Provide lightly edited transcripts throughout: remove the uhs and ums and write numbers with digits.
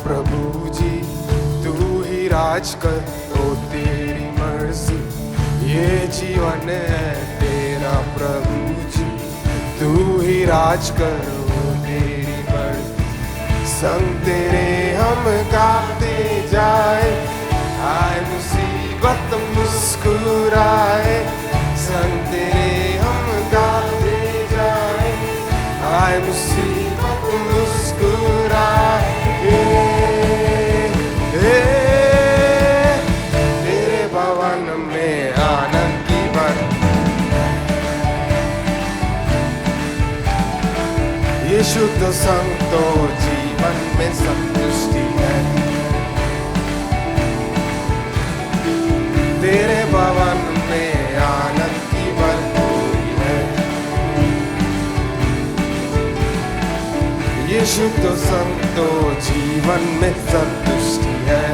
प्रभु जी तू ही राज कर, ओ तेरी मर्जी ये जीवन है तेरा। प्रभु जी तू ही राज कर, ओ तेरी मर्जी। संग तेरे हम गाते जाए, आए मुसीबत मुस्कुराए। संग तेरे हम गाते जाए, आए मुसीबत मुस्कुराए। तेरे भवन में आनंद की बर, ये शुद्ध संग तो जीवन में संतुष्टि है। तेरे भवन में आनंद की भरपूरी है। ये शुद्ध संग तो जीवन में संतुष्टि है।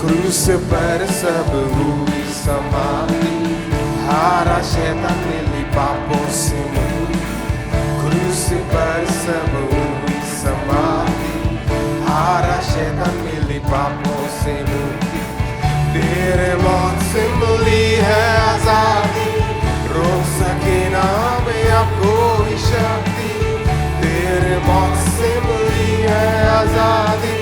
क्रूस पर सब हुई समाप्ति, हारा शैतान मिली पापों से मुक्ति। क्रूस पर सब हुई समाप्ति, हारा शैतान मिली पापों से मुक्ति। तेरे मौत से मिली है आजादी, रोक सके ना हमें अब कोई शक्ति। तेरे मौत से मिली है आजादी,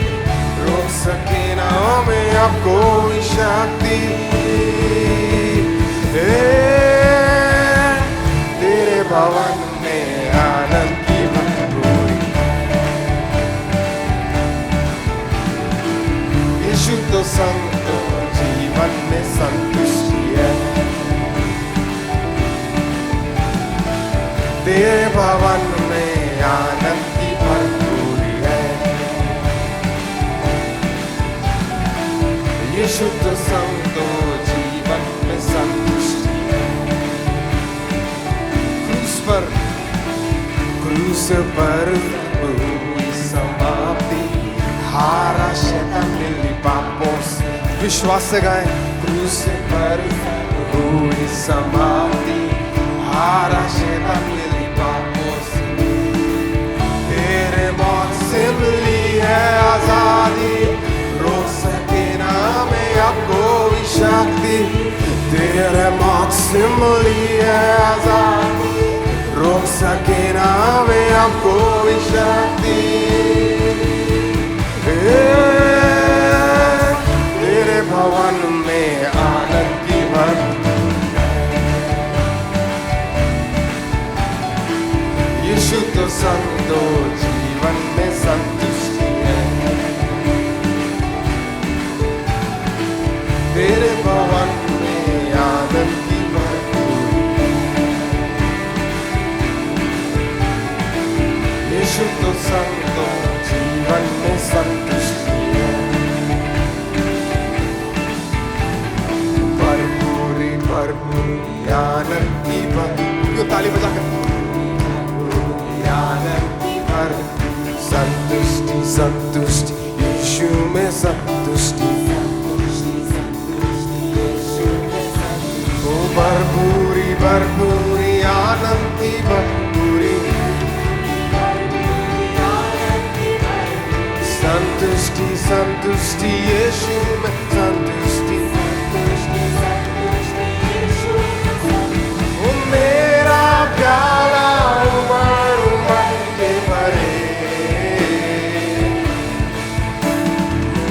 रोक सके ना हमें अब कोई शक्ति। तेरे भवन में आनंद की भरपूरी, ये शुद्ध संग तो जीवन में संतुष्टि है। तेरे भवन में आनंद की भरपूरी है। ये शुद्ध संग तो जीवन में संतुष्टि है। क्रूस पर हुई समाप्ति, हारा शैतान मिली पापों से। विश्वास से गाएं। क्रूस पर हुई समाप्ति, हारा शैतान मिली पापों से। तेरे मौत से मिली है आजादी, रोक सके ना हमें अब कोई शक्ति। तेरे मौत से मिली है आजादी, रोक सके ना हमें अब कोई शक्ति। तेरे भवन में आनंद की भरपूरी, ये शुद्ध संग तो जीवन में संतुष्टि है। तेरे भवन में आनंद की भरपूरी, ये शुद्ध संग तो जीवन में संतुष्टि है। भरपूरी भरपूरी आनंद की भरपूरी, ताली बजा कर। आनंद की भरपूरी, संतुष्टि संतुष्टि यीशु में संतुष्टि। ओ भरपूरी भरपूरी आनंद की भरपूरी, संतुष्टि संतुष्टि यीशु में संतुष्टि। ओ मेरा प्याला उमड़ उमड़ के भरे,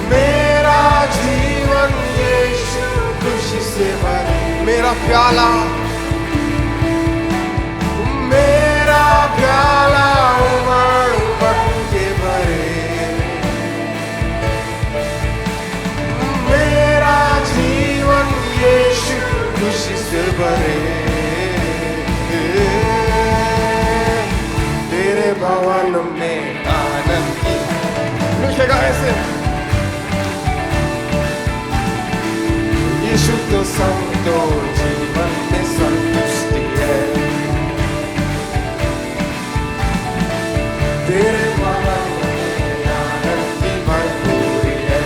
मेरा जीवन यीशु खुशी से भरे। मेरा प्याला, मेरा प्याला उमड़ उमड़ के भरे। मेरा जीवन यीशु खुशी से भरे। तेरे भवन में आनंद की, लिखेगा ऐसे। ये शुद्ध संग तो जीवन में संतुष्टि है। तेरे भवन में आनंद की भरपूरी है।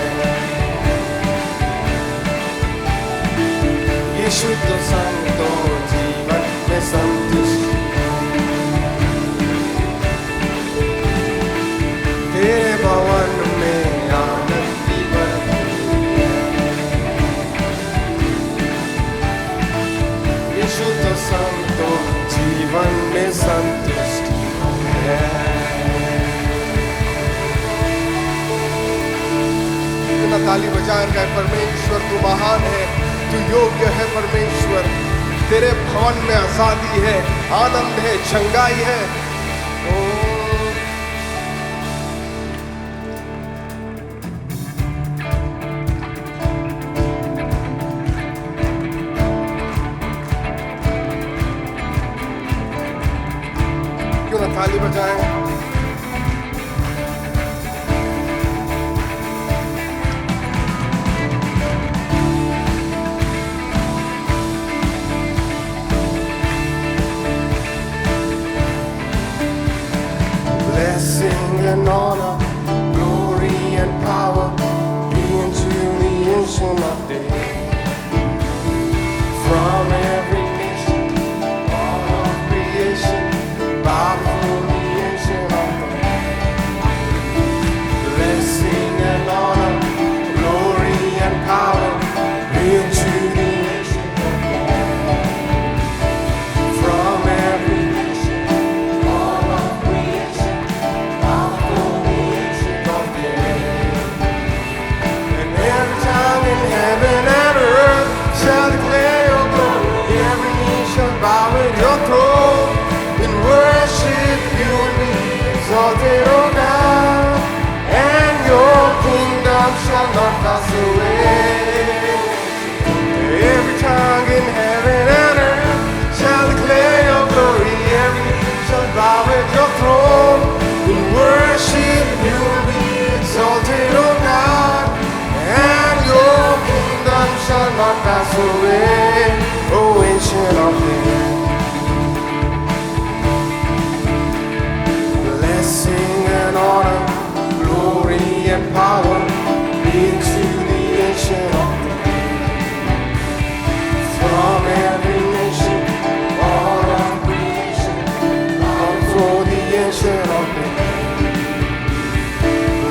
ये शुद्ध संग तो जीवन में संतुष्टि है। ताली बजाएं, कहे परमेश्वर तू महान है, तू योग्य है परमेश्वर। तेरे भवन में आजादी है, आनंद है, चंगाई है। क्यों ना ताली बजाएं। Blessing and honor, glory and power be unto the Ancient of Days. From every nation, all of creation, bow before the Ancient of Days. Blessing and honor, glory and power be unto the Ancient of Days. From every nation, all of creation, heaven and earth shall declare your glory. Every knee shall bow at your throne. In worship you will be exalted, O God, and your kingdom shall not pass away. Every tongue in heaven and earth shall declare your glory. Every knee shall bow at your throne. In worship you will be exalted, O God, and your kingdom shall not pass away, O Ancient of Days. Blessing and honor, glory and power be to the Ancient of Days. From every nation, all of creation, bow for the Ancient of Days.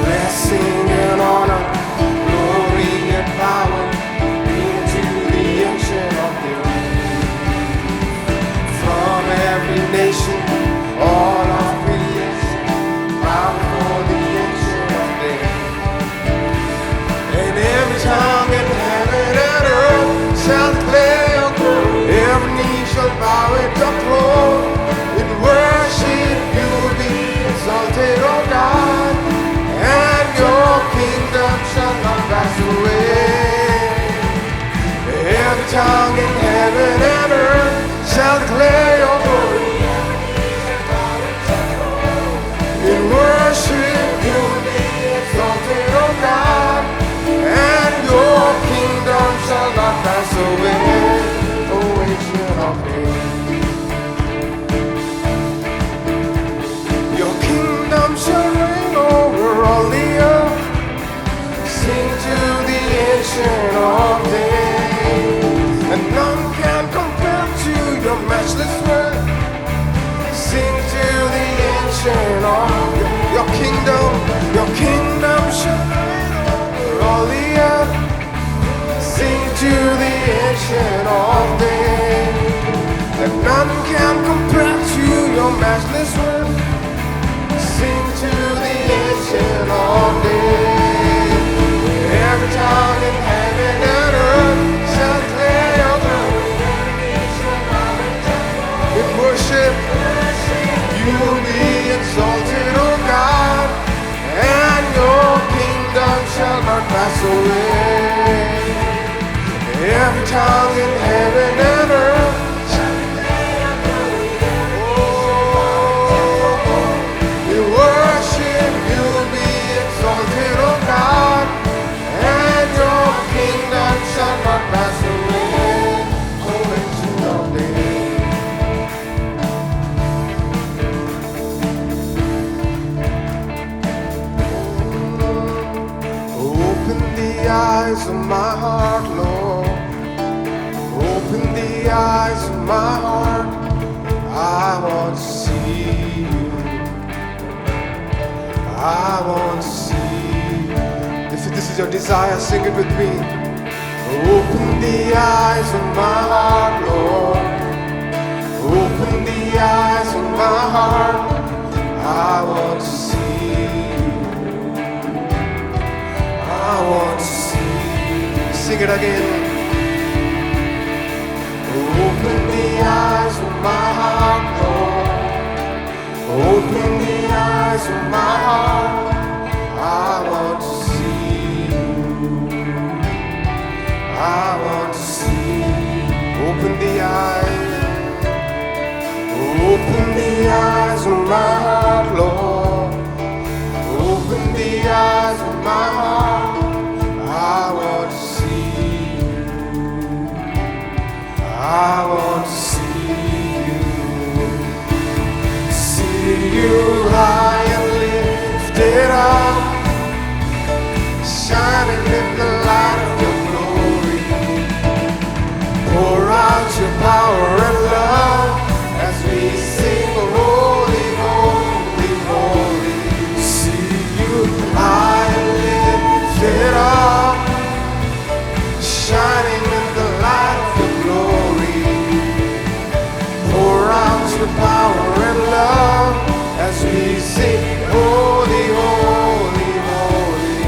Blessing and honor, glory and power be to the Ancient of Days. From every nation, all of creation, bow before the Ancient of Days. And every tongue in heaven and earth shall declare your glory. Every knee shall bow at your throne. In worship you will be exalted, O God, and your kingdom shall not pass away. Every tongue in heaven and earth shall declare your glory. In worship you will be exalted, O God, and your kingdom shall not pass away, O Ancient of Days. Your kingdom shall reign over all the earth. Sing to the Ancient of Days, and none can compare to your matchless worth. Sing to the Ancient of Days. Your kingdom shall reign over all the earth. Sing to the Ancient of Days, and none can compare to your matchless worth. Sing to the Ancient of Days. Every tongue in heaven and earth shall declare your glory. In worship you will be exalted, O God, and your kingdom shall not pass away. Every tongue in heaven and earth shall declare your glory. Oh, in worship you will be exalted, O God, and your kingdom shall not pass away, O Ancient of Days. Open the eyes of my heart, Lord. Open the eyes of my heart. I want to see you. I want to see you. If this is your desire, sing it with me. Open the eyes of my heart, Lord. Open the eyes of my heart. I want to see you. I want to see sing it again. Open the eyes of my heart, Lord. Open the eyes of my heart. I want to see you. I want to see you. Open the eyes. Open the eyes of my heart, Lord. Open the eyes of my heart. I want to see you. I want to see you. See you high and lifted up, shining in the light of your glory. Pour out your power and love as we sing, holy, holy, holy. See you high and lifted up, shining in the light of your glory. Pour out your power and love as we sing, holy, holy, holy.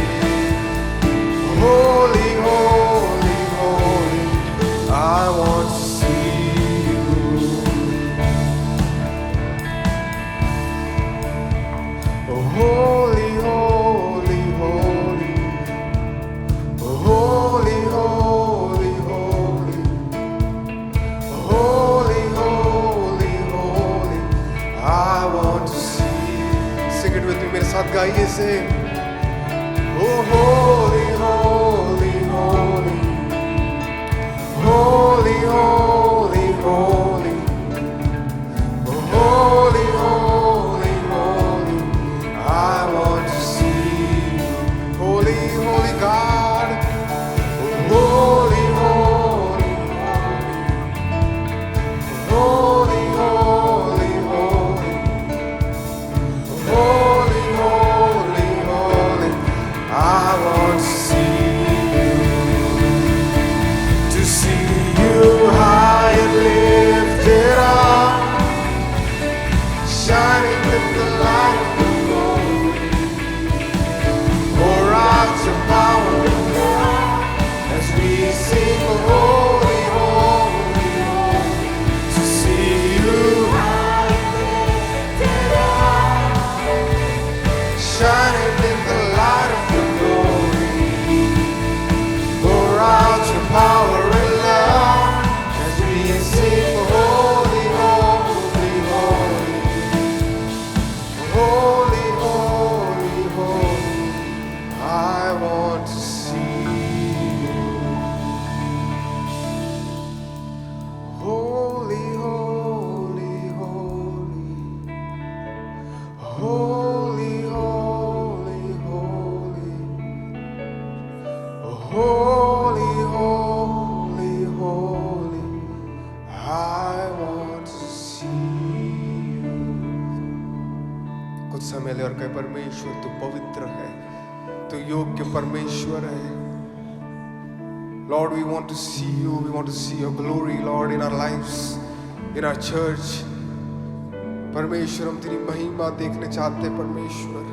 Holy, holy, holy. I want to see you. Oh, holy, holy, holy. Oh, holy, holy, holy. Oh, holy, holy, holy. I want to see you. Sing it with me, मेरे साथ गाइए से. Oh, holy, holy, holy. Holy, holy, holy. Oh, holy, holy, holy. I want to see you. Holy, holy God. Oh, holy, holy, holy. Holy, holy, holy. Holy, holy, holy. I want to see you. To see you high and lifted up, shining with the light of the glory. Pour out your power and love as we sing, holy, holy, holy. To see you high and lifted up, shining in the light of your glory. Pour out your power and love as we sing, holy, holy, holy. Holy, holy, holy. I want to see you. Holy, holy, holy. Holy, holy, holy. Holy, holy, holy. I want to see you. कुछ समय ले और कहे, परमेश्वर तू पवित्र है, तू योग्य परमेश्वर है. Lord, we want to see you. We want to see your glory, Lord, in our lives, in our church. परमेश्वर, हम तेरी महिमा देखने चाहते हैं परमेश्वर.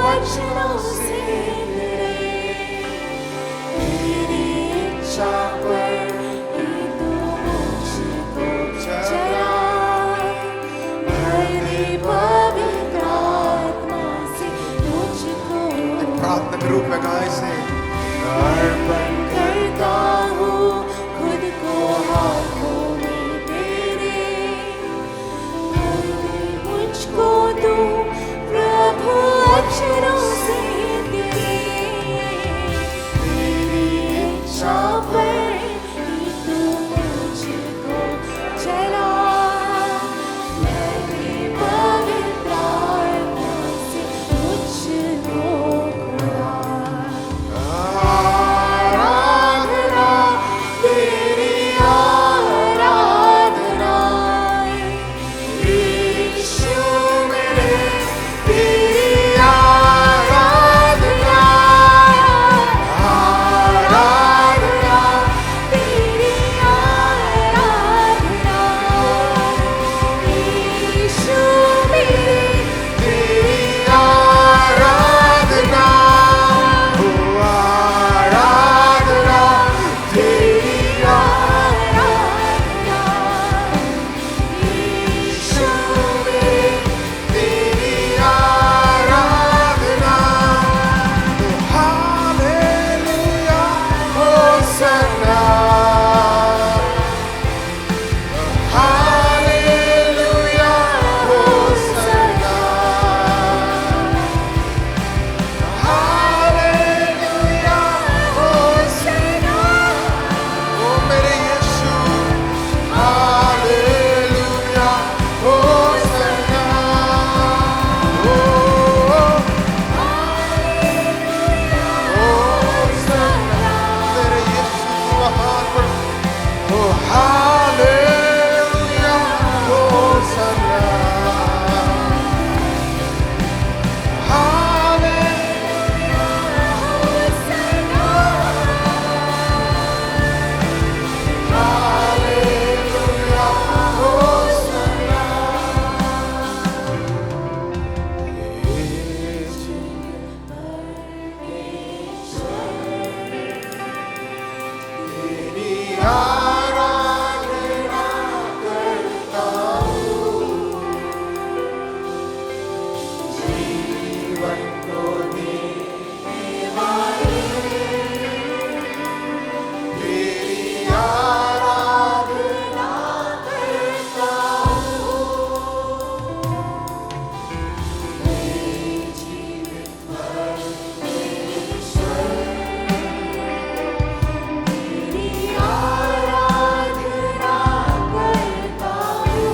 वचनों से तेरी इच्छा पर ही तू मुझको चला। भर दे पवित्र आत्मा से मुझको। प्रार्थना के रूप में गाएं से अर्पण करता हूँ खुद को हाथों में तेरे। भर दे मुझको तू प्रभु अक्षरों से तेरी इच्छा पर ही तू मुझको चला। मेरे पवित्र आत्मा से मुझको खुदा। आराधना तेरी आराधना यीशु मेरे तेरी आराधना। आराधना तेरी आराधना यीशु मेरे तेरी आराधना। ओ आराधना तेरी आराधना यीशु मेरे तेरी आराधना। Hallelujah hosanna. Hallelujah hosanna. Hallelujah hosanna. ओ मेरे यीशु हालेलुया होसन्ना। ओ होसन्ना तेरे यीशु महान प्रभु। ओ hallelujah hosanna. Hallelujah hosanna. Hallelujah hosanna. तेरी आराधना करता हूँ जीवन को देने वाले। तेरी आराधना करता हूँ मेरे जीवन परमेश्वर। तेरी आराधना करता हूँ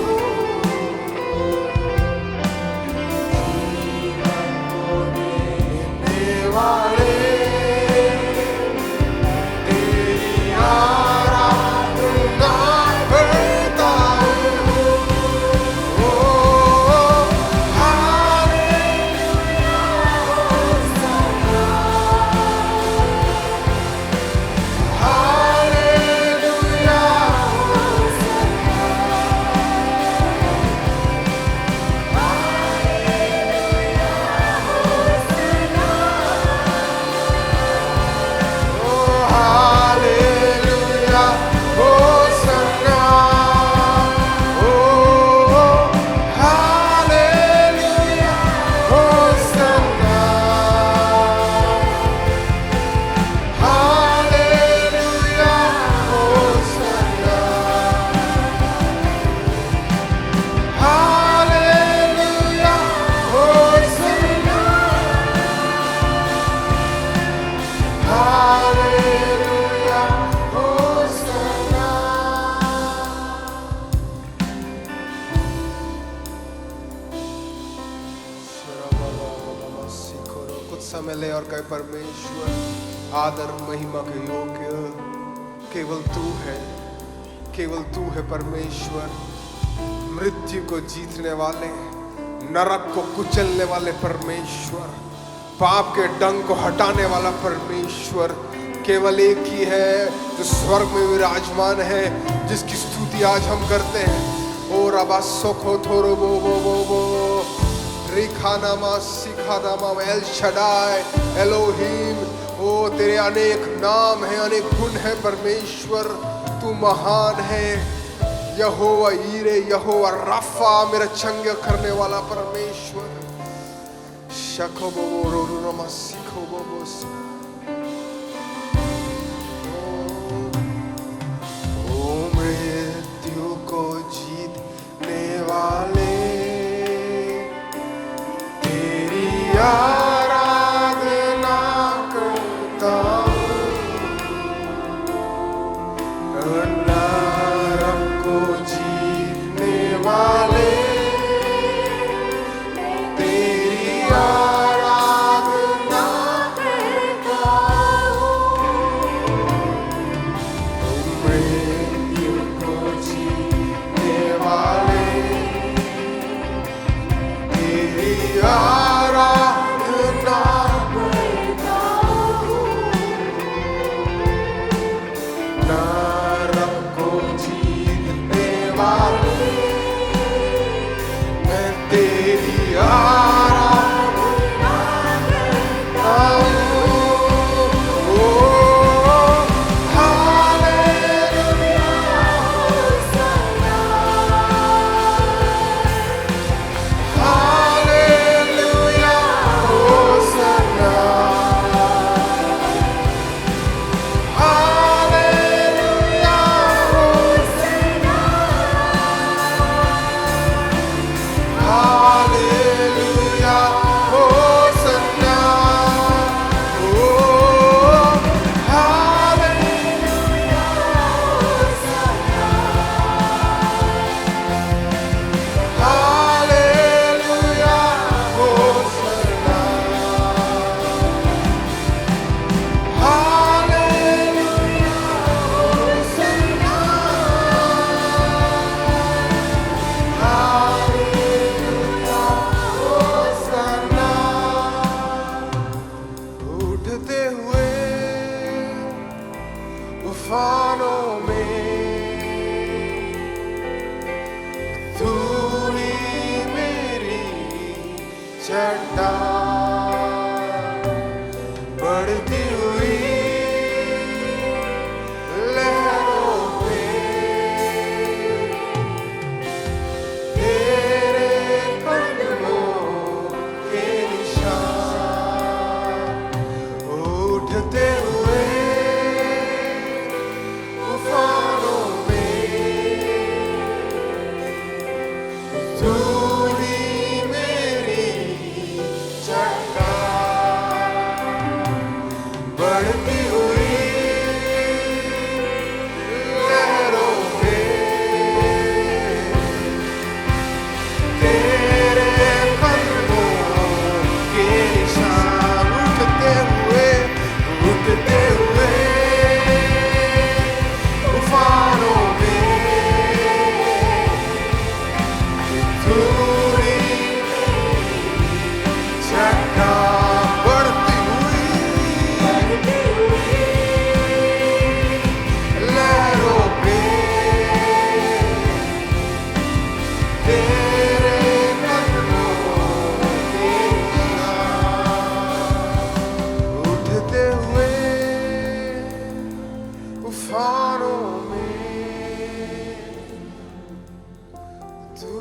जीवन को देने वाले। तेरी आराधना करता हूँ। ओ hallelujah hosanna. Hallelujah hosanna. Hallelujah hosanna. ओ हालेलुया होसन्ना। ओ hallelujah hosanna. Hallelujah hosanna. Hallelujah hosanna. Hallelujah hosanna. कुछ समय ले और कहे परमेश्वर आदर महिमा के योग्य केवल तू है। केवल तू है परमेश्वर। मृत्यु को जीतने वाले, नरक को कुचलने वाले परमेश्वर, पाप के डंक को हटाने वाला परमेश्वर केवल एक ही है जो स्वर्ग में विराजमान है, जिसकी स्तुति आज हम करते हैं। ओ रबा सोखो थोरो बो बो बो बो रिखानामा सिखादामा एल शडाई एलोहीम। ओ तेरे अनेक नाम हैं, अनेक गुण है परमेश्वर, तू महान है। यहोवा ईरे, यहोवा राफा, मेरा चंगा करने वाला परमेश्वर। शकोबो रोरुनमा सिखोबो। ओ मृत्यु को जीतने वाले, तेरी आराधना करता हूँ। नरक को जीतने वाले, तेरी आराधना करता हूँ। मृत्यु को जीतने वाले, तेरी आराधना करता हूँ। नरक को जीतने वाले, मैं तेरी आराधना करता हूँ। ओ hallelujah, hosanna, hallelujah, hosanna, hallelujah, hosanna, hallelujah, hosanna. ओ hallelujah, hosanna, hallelujah, hosanna, hallelujah, hosanna, hallelujah, hosanna. उठते हुए तूफानों में, तू ही मेरी चट्टान। बढ़ती हुई लहरों पे, तेरे कदमों के निशान। उठते हुए तूफानों में, तू ही मेरी चट्टान। बढ़ती हुई लहरों पे, तेरे कदमों के निशान। उठते हुए तूफानों में, तू ही चट्टान। बढ़ती हुई लहरों पे, तेरे कदमों के निशान। उठते हुए तूफानों में, तू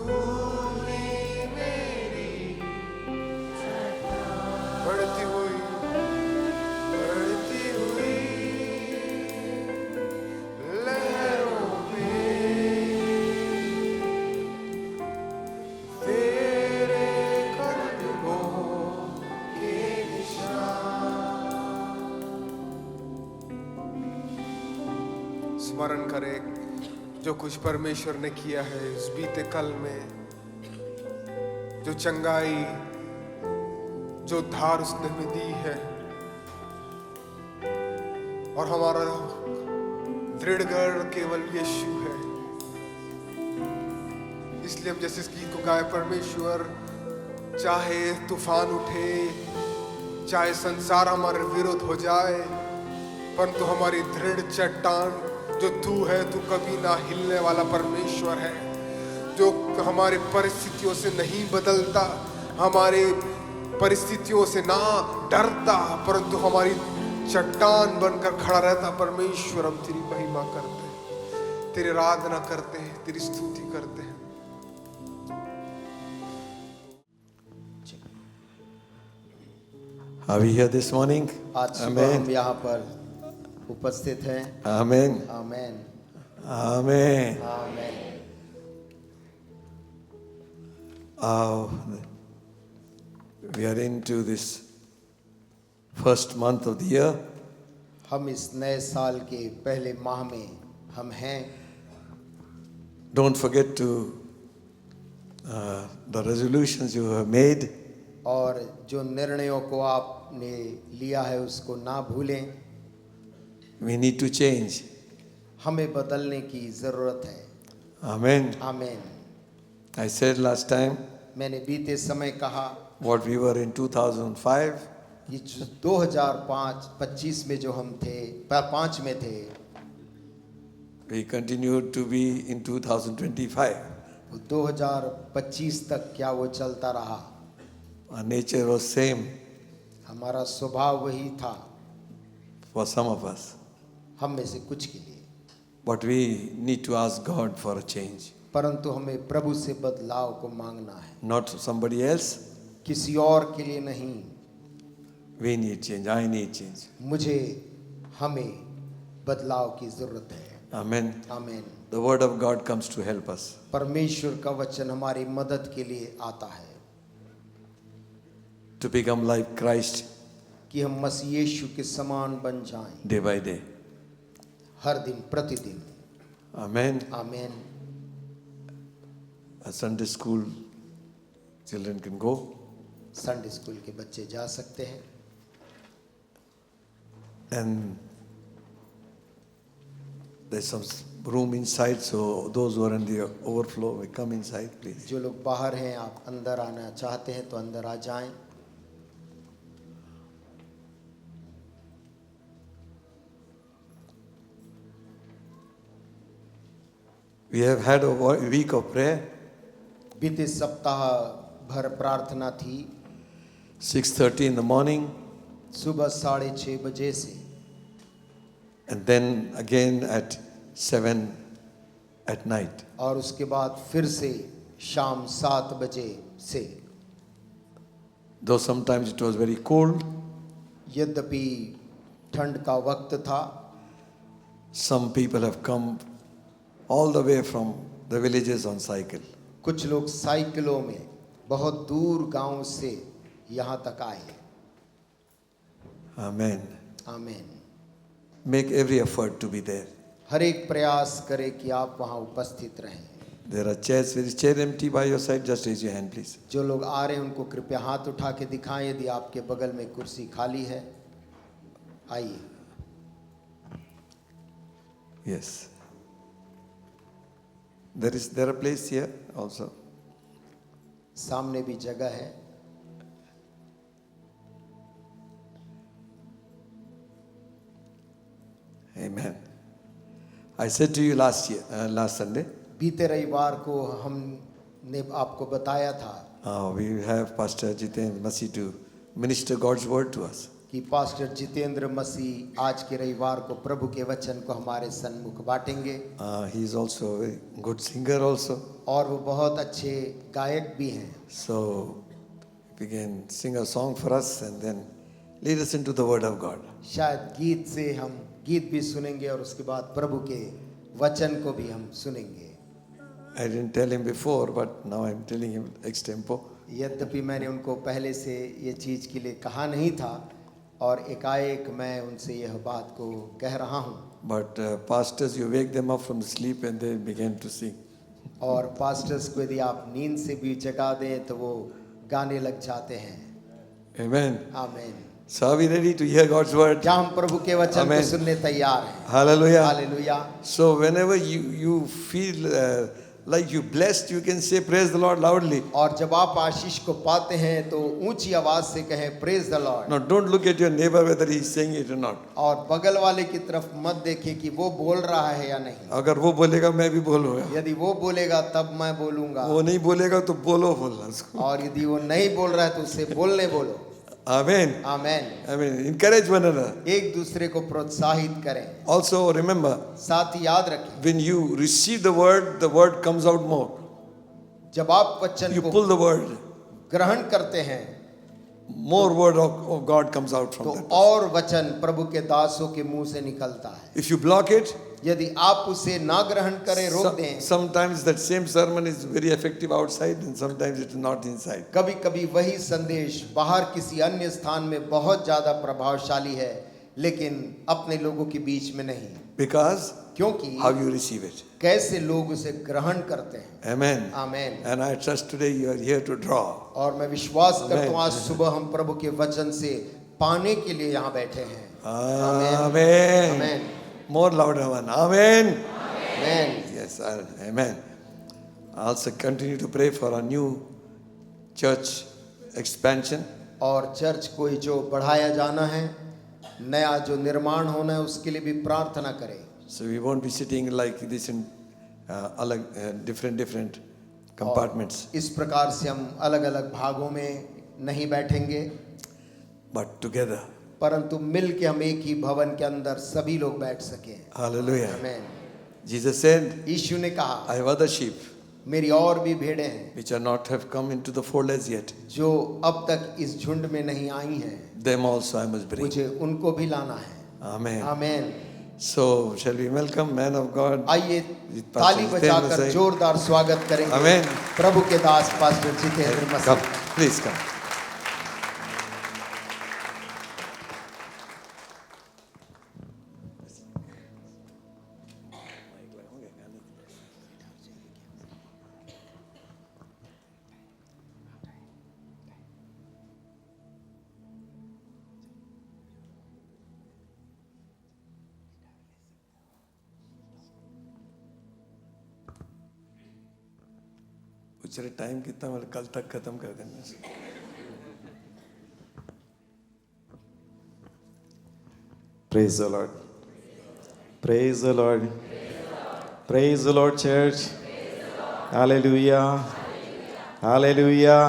ही मेरी चट्टान। बढ़ती हुई लहरों पे, तेरे कदमों के निशान। स्मरण करें जो कुछ परमेश्वर ने किया है इस बीते कल में, जो चंगाई, जो उद्धार उसने हमें दी है। और हमारा दृढ़गढ़ केवल यीशु है। इसलिए हम जैसे इस गीत को गाए, परमेश्वर चाहे तूफान उठे, चाहे संसार हमारे विरुद्ध हो जाए, परंतु हमारी दृढ़ चट्टान जो तू है, तू कभी ना हिलने वाला परमेश्वर है, जो हमारे परिस्थितियों से नहीं बदलता, हमारी परिस्थितियों से ना डरता, परंतु हमारी चट्टान बनकर खड़ा रहता। परमेश्वर, हम तेरी महिमा करते हैं, तेरी आराधना करते हैं, तेरी स्तुति करते हैं। Are we here this morning? आज सुबह हम यहाँ पर उपस्थित हैं। Amen. Amen, Amen. Amen. We are into this first month of the year. हम इस नए साल के पहले माह में हम हैं। Don't forget to the resolutions you have made. और जो निर्णयों को आपने लिया है उसको ना भूलें। We need to change. हमें बदलने की ज़रूरत है। Amen. Amen. I said last time मैंने बीते समय कहा what we were in 2005. ये 2025 में जो हम थे, 5 में थे, We continued to be in 2025. वो 2025 तक क्या वो चलता रहा। Our nature was same हमारा स्वभाव वही था for some of us. हम में से कुछ के लिए, But we need to ask God for a change. परंतु हमें प्रभु से बदलाव को मांगना है, Not somebody else. किसी और के लिए नहीं। We need change. I need change. मुझे, हमें बदलाव की जरूरत है। Amen. आमीन। The word of God comes to help us. परमेश्वर का वचन हमारी मदद के लिए आता है To become like Christ कि हम मसीह यीशु के समान बन जाएं, day by day. हर दिन प्रतिदिन। Amen. आमीन। A Sunday school children can go. Sunday school के बच्चे जा सकते हैं। And there's some room inside, so those who are in the overflow will come inside, please. जो लोग बाहर हैं, आप अंदर आना चाहते हैं तो अंदर आ जाएं। We have had a week of prayer. बीते सप्ताह भर प्रार्थना थी। 6:30 in the morning, सुबह 6:30 बजे से, and then again at 7 at night. और उसके बाद फिर से शाम 7 बजे से। Though sometimes it was very cold, यद्यपि ठंड का वक्त था, some people have come all the way from the villages on cycle. कुछ लोग साइकिलों में बहुत दूर गांव से यहाँ तक आए। Amen. आमीन। Make every effort to be there. हर एक प्रयास करें कि आप वहाँ उपस्थित रहें। There are chairs. Is chair empty by your side? Just raise your hand, please. जो लोग आ रहे हैं उनको कृपया हाथ उठा के दिखाएं यदि आपके बगल में कुर्सी खाली है। आइए। Yes. There are place here also. सामने भी जगह है। Amen. I said to you last Sunday, बीते रविवार को हमने आपको बताया था we have Pastor Jitendra Masi to minister God's word to us. कि पास्टर जितेंद्र मसीह आज के रविवार को प्रभु के वचन को हमारे सन्मुख बांटेंगे। He is also a very good singer also. और वो बहुत अच्छे गायक भी हैं। So we can sing a song for us and then lead us into the word of God. शायद गीत से हम गीत भी सुनेंगे और उसके बाद प्रभु के वचन को भी हम सुनेंगे। I didn't tell him before, but now I'm telling him ex tempo. यद्यपि मैंने उनको पहले से ये चीज़ के लिए कहा नहीं था और एकाएक मैं उनसे यह बात को कह रहा हूँ। But pastors, you wake them up from sleep and they begin to sing. और पास्टर्स को यदि आप नींद से भी जगा दें तो वो गाने लग जाते हैं। Amen. आमीन। So are we ready to hear God's word? क्या हम प्रभु के वचन को सुनने तैयार हैं? Hallelujah. Hallelujah. So whenever you feel like you blessed, you can say praise the Lord loudly. और जब आप आशीष को पाते हैं तो ऊंची आवाज से कहें praise the Lord. Now don't look at your neighbor whether he is saying it or not. और बगल वाले की तरफ मत देखिए कि वो बोल रहा है या नहीं। अगर वो बोलेगा मैं भी बोलूंगा, यदि वो बोलेगा तब मैं बोलूंगा, वो नहीं बोलेगा तो बोलना उसको. और यदि वो नहीं बोल रहा है तो उससे बोलने बोलो। Amen. Amen. I mean, encourage one another. एक दूसरे को प्रोत्साहित करें। Also remember, साथ ही याद रखें, when you receive the word comes out more. जब आप वचन You को pull the word, ग्रहण करते हैं more word of God comes out from तो that. और वचन प्रभु के दासों के मुंह से निकलता है। If you block it, यदि आप उसे ना ग्रहण करें, रोक दें, sometimes that same sermon is very effective outside and sometimes it is not inside. कभी कभी वही संदेश बाहर किसी अन्य स्थान में बहुत ज्यादा प्रभावशाली है लेकिन अपने लोगों के बीच में नहीं, Because क्योंकि how you receive it. कैसे लोग उसे ग्रहण करते हैं। Amen. Amen. And I trust today you are here to draw. और मैं विश्वास करता हूँ Amen. आज सुबह हम प्रभु के वचन से पाने के लिए यहाँ बैठे हैं। Amen. Amen. More louder one. Amen. Amen. Yes, amen. I also continue to pray for our new church expansion. और चर्च को ही जो बढ़ाया जाना है, नया जो निर्माण होना है उसके लिए भी प्रार्थना करें। So we won't be sitting like this in different compartments. इस प्रकार से हम अलग अलग भागों में नहीं बैठेंगे, But together. परंतु मिल के हम एक ही भवन के अंदर सभी लोग बैठ सकें। Hallelujah. आमेन। Jesus said, यीशु ने कहा, I have other sheep मेरी और भी भेड़ें हैं which are not have come into the fold as yet. जो अब तक इस झुंड में नहीं आई हैं, Them also I must bring. मुझे उनको भी लाना है। Amen. Amen. So shall we welcome man of God? आइए with Pastor ताली Jitendra बजाकर Sai. जोरदार स्वागत करेंगे आमेन। प्रभु के दास pastor Jitendra Come, Masih. please come. पूछ रहे टाइम कितना, मतलब कल तक खत्म कर देना। Praise the Lord. Praise the Lord. Praise the Lord, church. Hallelujah. Hallelujah.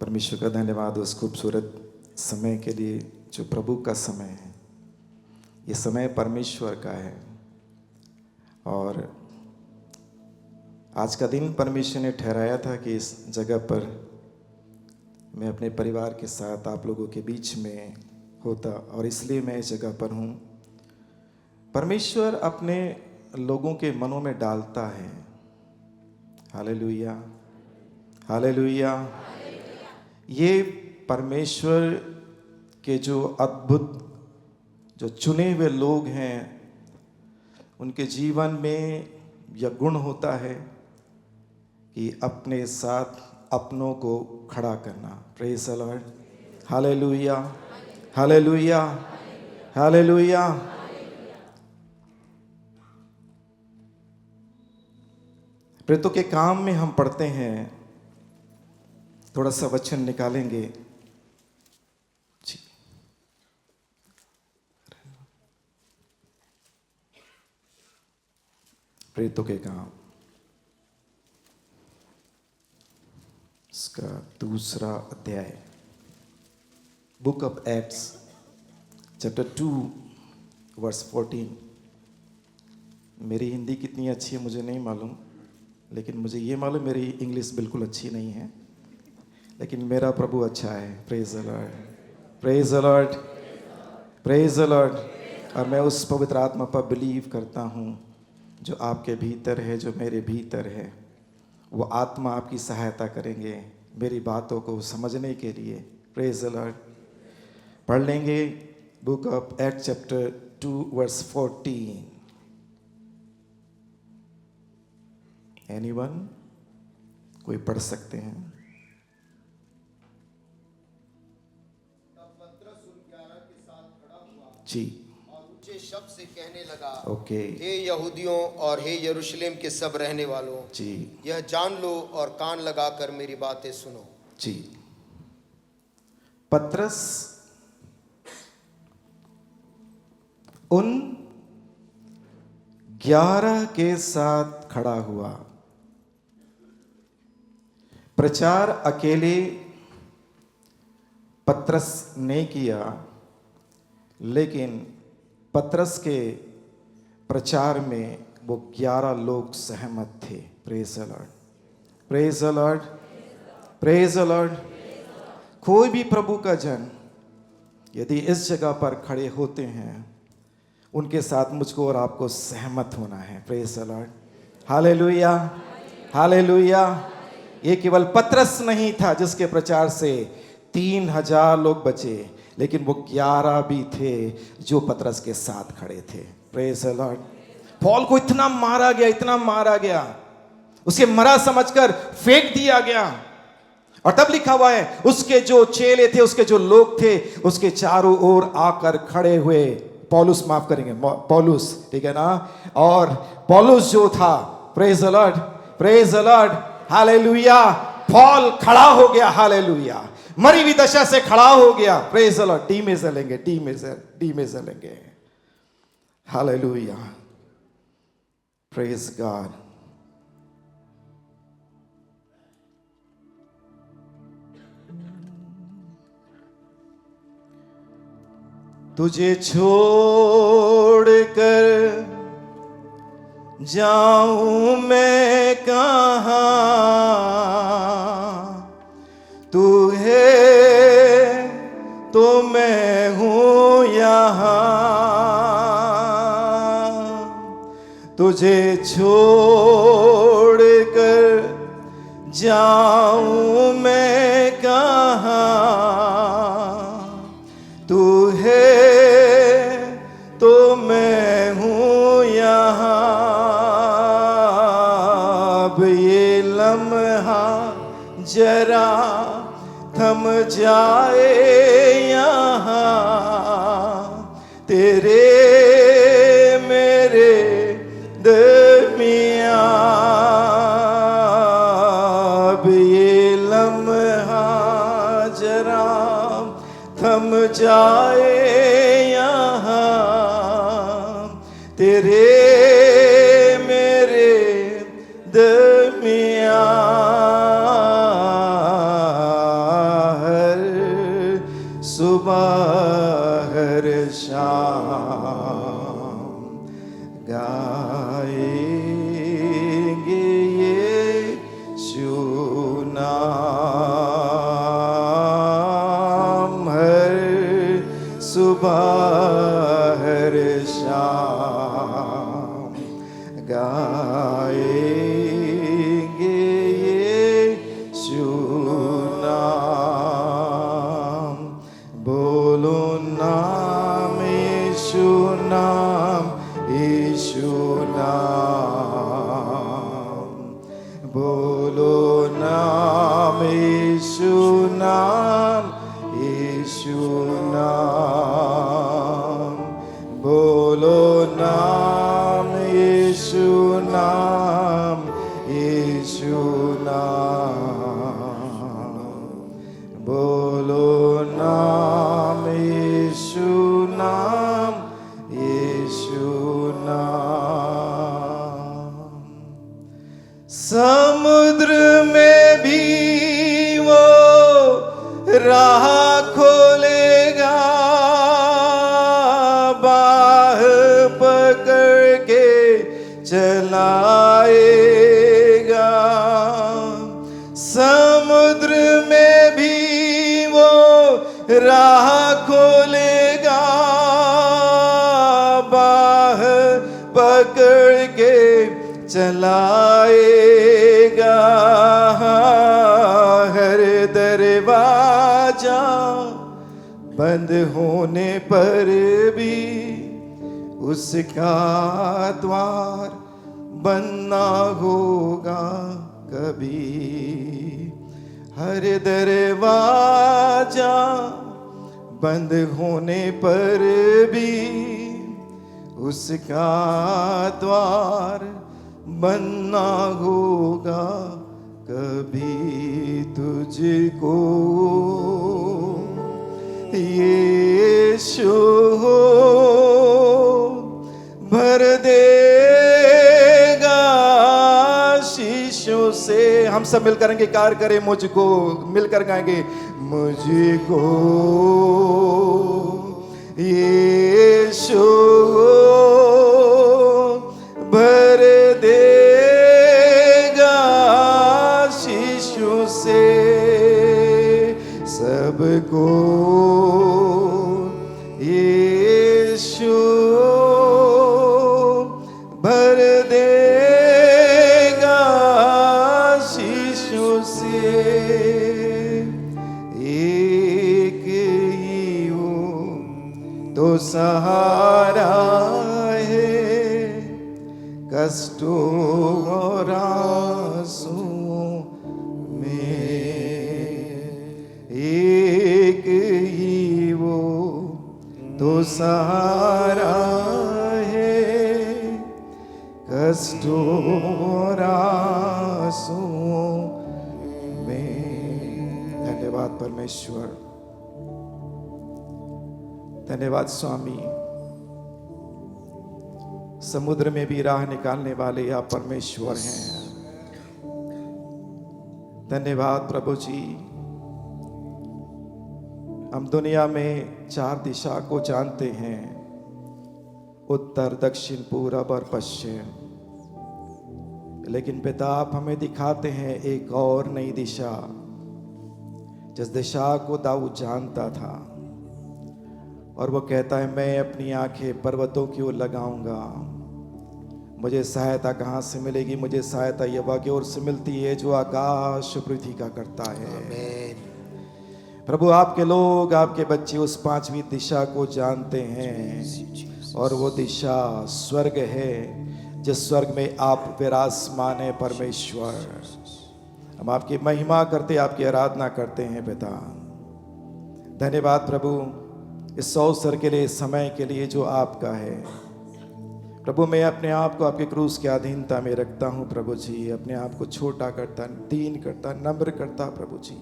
परमेश्वर का धन्यवाद उस खूबसूरत समय के लिए जो प्रभु का समय है। ये समय परमेश्वर का है और आज का दिन परमेश्वर ने ठहराया था कि इस जगह पर मैं अपने परिवार के साथ आप लोगों के बीच में होता और इसलिए मैं इस जगह पर हूँ। परमेश्वर अपने लोगों के मनों में डालता है। Hallelujah, hallelujah. ये परमेश्वर के जो अद्भुत जो चुने हुए लोग हैं उनके जीवन में यह गुण होता है कि अपने साथ अपनों को खड़ा करना। Praise the Lord. Hallelujah, hallelujah, hallelujah. प्रेरितों के काम में हम पढ़ते हैं, थोड़ा सा वचन निकालेंगे। जी। प्रेरितों के काम इसका दूसरा अध्याय, book of Acts chapter 2 verse 14। मेरी हिंदी कितनी अच्छी है मुझे नहीं मालूम, लेकिन मुझे ये मालूम मेरी इंग्लिश बिल्कुल अच्छी नहीं है, लेकिन मेरा प्रभु अच्छा है। Praise the Lord, praise the Lord, praise the Lord. और मैं उस पवित्र आत्मा पर बिलीव करता हूँ जो आपके भीतर है, जो मेरे भीतर है। वो आत्मा आपकी सहायता करेंगे मेरी बातों को समझने के लिए। Praise the Lord. पढ़ लेंगे book of act chapter 2 verse 14। Anyone, कोई पढ़ सकते हैं? जी। और ऊंचे शब्द से कहने लगा, ओके हे यहूदियों और हे यरूशलेम के सब रहने वालों, जी यह जान लो और कान लगाकर मेरी बातें सुनो। जी। पतरस उन 11 के साथ खड़ा हुआ। प्रचार अकेले पतरस ने किया, लेकिन पतरस के प्रचार में वो 11 लोग सहमत थे। Praise the Lord, praise the Lord, praise the Lord. कोई भी प्रभु का जन यदि इस जगह पर खड़े होते हैं, उनके साथ मुझको और आपको सहमत होना है। Praise the Lord, hallelujah, hallelujah. ये केवल पतरस नहीं था जिसके प्रचार से 3000 लोग बचे, लेकिन वो 11 भी थे जो पतरस के साथ खड़े थे। Praise the Lord. पौल को इतना मारा गया, इतना मारा गया, उसे मरा समझकर फेंक दिया गया। और तब लिखा हुआ है, उसके जो चेले थे, उसके जो लोग थे, उसके चारों ओर आकर खड़े हुए। पौलुस, माफ करेंगे, पौलुस, ठीक है ना। और पौलुस जो था, praise the Lord, praise the Lord, hallelujah. Paul खड़ा हो गया, हालेलुया। मरी हुई दशा से खड़ा हो गया। Praise the Lord. D major लेंगे, डी मेजर लेंगे, हालेलुया, प्रेज गॉड। तुझे छोड़कर जाऊं मैं कहां, तू है तो मैं हूं यहां। तुझे छोड़कर जाऊं मैं कहां, तू है तो मैं हूं यहां। अब ये लम्हा जरा थम जाए यहाँ, तेरे मेरे दरमियां। अब ये लम्हा जरा थम जाए यहाँ, तेरे मेरे दरमियां। हर सुबह हर शाम गाएंगे यीशु नाम। हर सुबह हर शाम गाएंगे यीशु नाम। बोलो नाम यीशु नाम, यीशु नाम। बोलो नाम यीशु नाम, यीशु नाम। बोलो नाम यीशु नाम, यीशु नाम। बोलो नाम यीशु नाम, यीशु नाम। समुद्र में भी वो राह खोलेगा, बाह पकड़ के चलाएगा। समुद्र में भी वो राह खोलेगा, बाह पकड़ के चलाएगा। हर दरवाजा बंद होने पर भी उसका द्वार बंद ना होगा कभी। हर दरवाजा बंद होने पर भी उसका द्वार बनना होगा कभी तुझको। यीशु हो भर देगा शीशों से। हम सब मिलकर करेंगे, कार करें मुझको, मिलकर गाएंगे मुझको यीशु भर देगा शीशों से सबको। यीशु भर देगा शीशों से। एक ही हो तो सहारा है कष्टों और आंसुओं में। एक ही वो तो सहारा है कष्टों और आंसुओं में। धन्यवाद परमेश्वर, धन्यवाद स्वामी। समुद्र में भी राह निकालने वाले आप परमेश्वर हैं। धन्यवाद प्रभु जी। हम दुनिया में 4 दिशा को जानते हैं, उत्तर, दक्षिण, पूरब और पश्चिम। लेकिन पिता आप हमें दिखाते हैं एक और नई दिशा, जिस दिशा को दाऊद जानता था। और वो कहता है मैं अपनी आंखें पर्वतों की ओर लगाऊंगा। मुझे सहायता कहाँ से मिलेगी? मुझे सहायता यहोवा की ओर से मिलती है जो आकाश पृथ्वी का करता है। आमीन। प्रभु आपके लोग, आपके बच्चे उस 5वीं दिशा को जानते हैं और वो दिशा स्वर्ग है, जिस स्वर्ग में आप विराजमान है परमेश्वर। हम आपकी महिमा करते, आपकी आराधना करते हैं पिता। धन्यवाद प्रभु इस अवसर के लिए, इस समय के लिए जो आपका है। प्रभु मैं अपने आप को आपके क्रूस की अधीनता में रखता हूँ प्रभु जी। अपने आप को छोटा करता, दीन करता, नम्र करता प्रभु जी।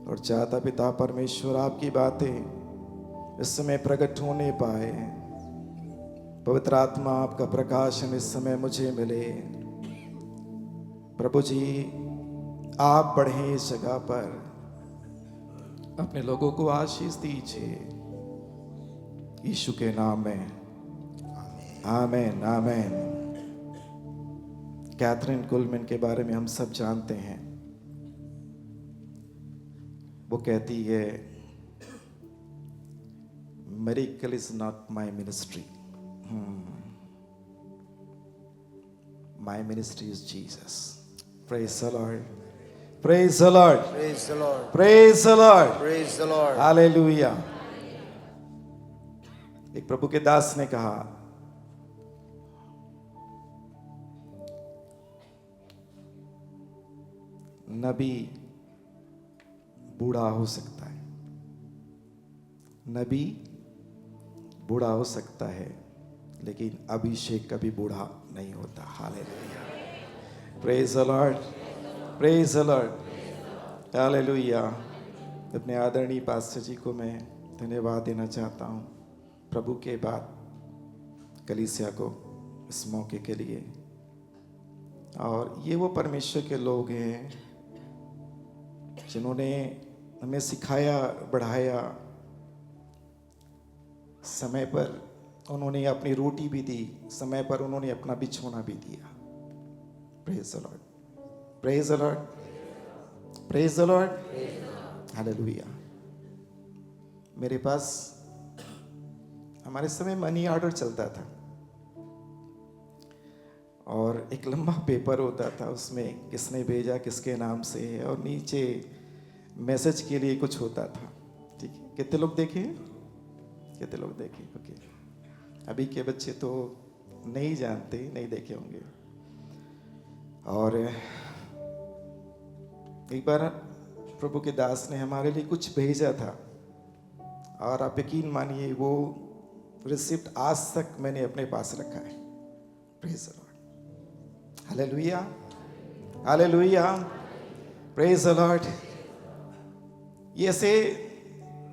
और चाहता पिता परमेश्वर आपकी बातें इस समय प्रकट होने पाए। पवित्र आत्मा आपका प्रकाशन इस समय मुझे मिले प्रभु जी। आप बढ़ें इस जगह पर, अपने लोगों को आशीष दीजिए यीशु के नाम में, आमीन आमीन। कैथरीन कुलमैन के बारे में हम सब जानते हैं। वो कहती है miracle is not my ministry, my ministry is Jesus. Praise the Lord, praise the Lord, Praise the Lord. Praise the Lord, Praise the Lord. Hallelujah. एक प्रभु के दास ने कहा नबी बूढ़ा हो सकता है, नबी बूढ़ा हो सकता है, लेकिन अभिषेक कभी बूढ़ा नहीं होता। Hallelujah, praise the Lord, praise the Lord, hallelujah. अपने आदरणीय पास्टर जी को मैं धन्यवाद देना चाहता हूँ प्रभु के बाद कलीसिया को इस मौके के लिए। और ये वो परमेश्वर के लोग हैं जिन्होंने हमें सिखाया, बढ़ाया, समय पर उन्होंने अपनी रोटी भी दी, समय पर उन्होंने अपना बिछोना भी दिया। Praise the Lord, praise the Lord, praise the Lord, hallelujah. मेरे पास हमारे समय मनी ऑर्डर चलता था और एक लंबा पेपर होता था, उसमें किसने भेजा, किसके नाम से है, और नीचे मैसेज के लिए कुछ होता था। ठीक है, कितने लोग देखे, कितने लोग देखे? ओके, अभी के बच्चे तो नहीं जानते, नहीं देखे होंगे। और एक बार प्रभु के दास ने हमारे लिए कुछ भेजा था और आप यकीन मानिए वो रिसिप्ट आज तक मैंने अपने पास रखा है। Praise the Lord, hallelujah, hallelujah, praise the Lord. ये ऐसे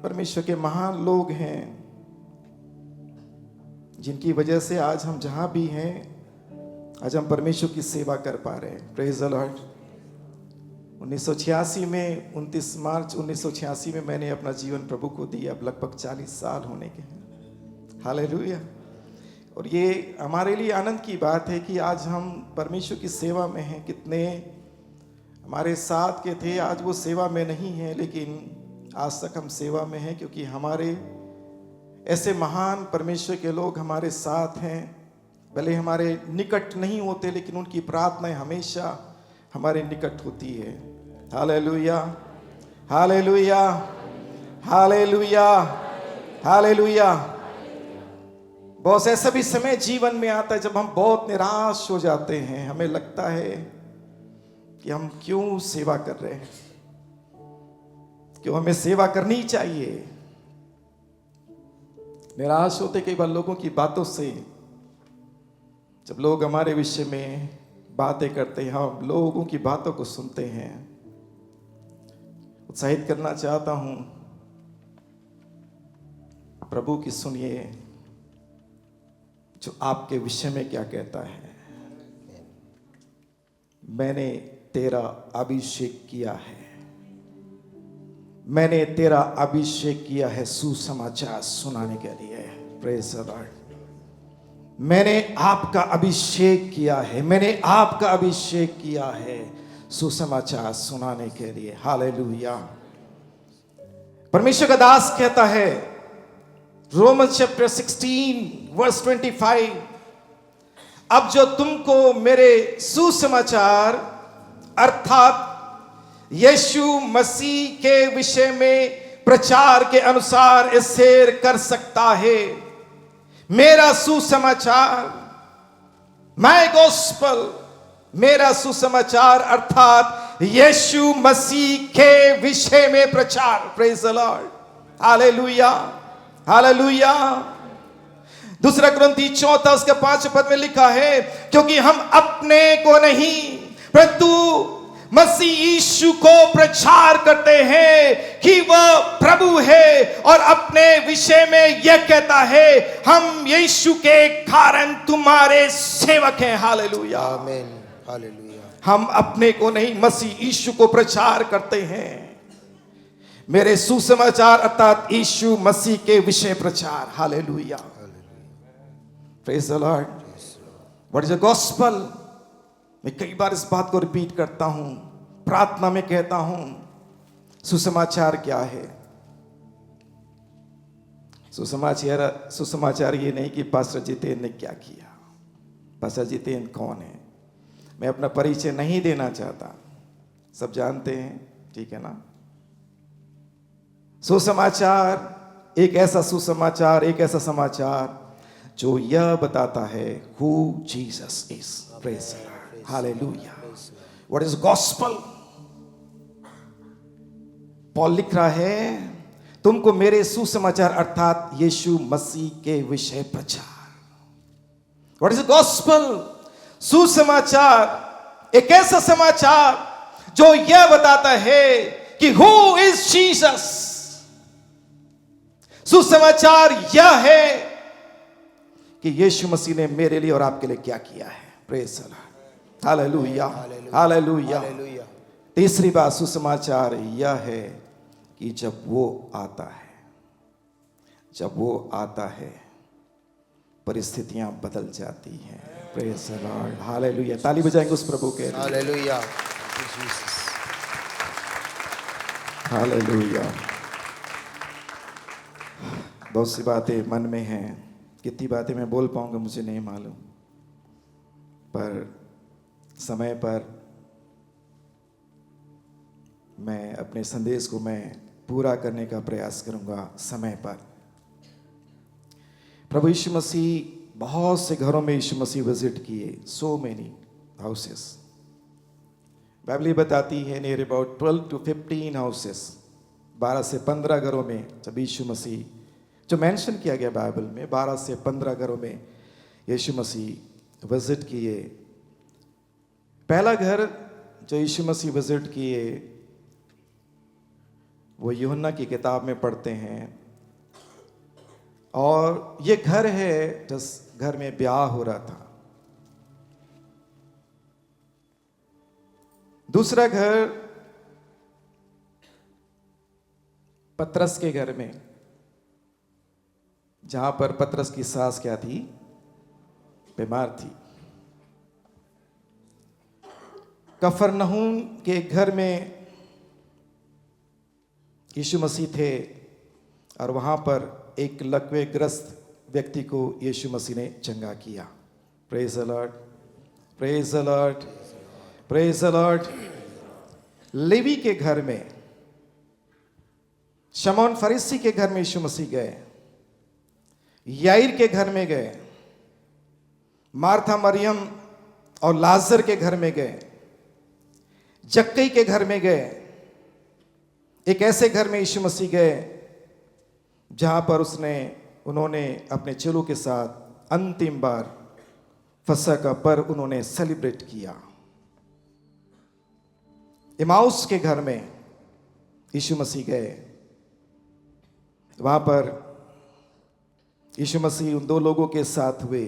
परमेश्वर के महान लोग हैं जिनकी वजह से आज हम जहां भी हैं, आज हम परमेश्वर की सेवा कर पा रहे हैं। Praise the Lord. 1986 में 29 मार्च 1986 में मैंने अपना जीवन प्रभु को दिया। अब लगभग 40 साल होने के हैं। हालेलुया। और ये हमारे लिए आनंद की बात है कि आज हम परमेश्वर की सेवा में हैं। कितने हमारे साथ के थे, आज वो सेवा में नहीं है, लेकिन आज तक हम सेवा में हैं क्योंकि हमारे ऐसे महान परमेश्वर के लोग हमारे साथ हैं। भले हमारे निकट नहीं होते, लेकिन उनकी प्रार्थनाएं हमेशा हमारे निकट होती है। Hallelujah, hallelujah, hallelujah, hallelujah. बहुत ऐसा भी समय जीवन में आता है जब हम बहुत निराश हो जाते हैं। हमें लगता है कि हम क्यों सेवा कर रहे हैं, क्यों हमें सेवा करनी चाहिए। निराश होते कई बार लोगों की बातों से। जब लोग हमारे विषय में बातें करते हैं, हम लोगों की बातों को सुनते हैं। उत्साहित करना चाहता हूं, प्रभु की सुनिए जो आपके विषय में क्या कहता है। मैंने तेरा अभिषेक किया है, मैंने तेरा अभिषेक किया है सुसमाचार सुनाने के लिए। Praise the Lord. मैंने आपका अभिषेक किया है, मैंने आपका अभिषेक किया है सुसमाचार सुनाने के लिए। हालेलुया। परमेश्वर का दास कहता है, रोमन्स चैप्टर 16 वर्स 25, अब जो तुमको मेरे सुसमाचार अर्थात यीशु मसीह के विषय में प्रचार के अनुसार स्थिर कर सकता है। मेरा सुसमाचार, माय गॉस्पेल, मेरा सुसमाचार अर्थात यीशु मसीह के विषय में प्रचार। Praise the Lord, hallelujah, hallelujah. दूसरा कुरिन्थी 4 उसके 5 पद में लिखा है, क्योंकि हम अपने को नहीं परंतु मसीह यीशु को प्रचार करते हैं कि वह प्रभु है, और अपने विषय में यह कहता है, हम यीशु के कारण तुम्हारे सेवक हैं। हालेलुया, आमीन, हालेलुया। हम अपने को नहीं, मसीह यीशु को प्रचार करते हैं। मेरे सुसमाचार अर्थात यीशु मसीह के विषय प्रचार। Hallelujah, praise the Lord. What is the gospel? मैं कई बार इस बात को रिपीट करता हूं, प्रार्थना में कहता हूं, सुसमाचार क्या है? सुसमाचार ये नहीं कि पास्टर जितेन ने क्या किया। पास्टर जितेन कौन है? मैं अपना परिचय नहीं देना चाहता, सब जानते हैं, ठीक है ना। सुसमाचार एक ऐसा सुसमाचार, एक ऐसा समाचार जो यह बताता है who Jesus is. Praise the Lord. Hallelujah. What is gospel? Paul लिख रहा है, तुमको मेरे सुसमाचार अर्थात यीशु मसीह के विषय प्रचार। What is gospel? सुसमाचार एक ऐसा समाचार जो यह बताता है कि who is Jesus. सुसमाचार यह है कि यीशु मसीह ने मेरे लिए और आपके लिए क्या किया है। Praise the Lord, hallelujah, hallelujah. तीसरी बात सुसमाचार यह है कि जब वो आता है, जब वो आता है परिस्थितियां बदल जाती हैं। Praise the Lord, hallelujah. ताली बजाएंगे उस प्रभु के लिए। Hallelujah, hallelujah. बहुत सी बातें मन में हैं, कितनी बातें मैं बोल पाऊंगा मुझे नहीं मालूम, पर समय पर मैं अपने संदेश को मैं पूरा करने का प्रयास करूंगा। समय पर प्रभु यीशु मसीह बहुत से घरों में यीशु मसीह विजिट किए, सो मेनी हाउसेस। बाइबल बताती है नियर अबाउट 12 to 15 हाउसेस, 12 से 15 घरों में जब यीशु मसीह जो मेंशन किया गया बाइबल में, 12 से 15 घरों में यीशु मसीह विजिट किए। पहला घर जो यीशु मसीह विजिट किए वो यूहन्ना की किताब में पढ़ते हैं, और ये घर है जिस घर में ब्याह हो रहा था। दूसरा घर पतरस के घर में, जहां पर पतरस की सास क्या थी? बीमार थी। कफरनहूम के घर में यीशु मसीह थे, और वहां पर एक लकवेग्रस्त व्यक्ति को यीशु मसीह ने चंगा किया। Praise the Lord, praise the Lord, praise the Lord. Levi के घर में, शमौन फरीसी के घर में यीशु मसीह गए, याईर के घर में गए, मार्था मरियम और लाजर के घर में गए, जक्कई के घर में गए। एक ऐसे घर में यीशु मसीह गए जहां पर उन्होंने अपने चेलों के साथ अंतिम बार फसह का पर्व उन्होंने सेलिब्रेट किया। इमाउस के घर में यीशु मसीह गए, वहां पर यीशु मसीह उन दो लोगों के साथ हुए,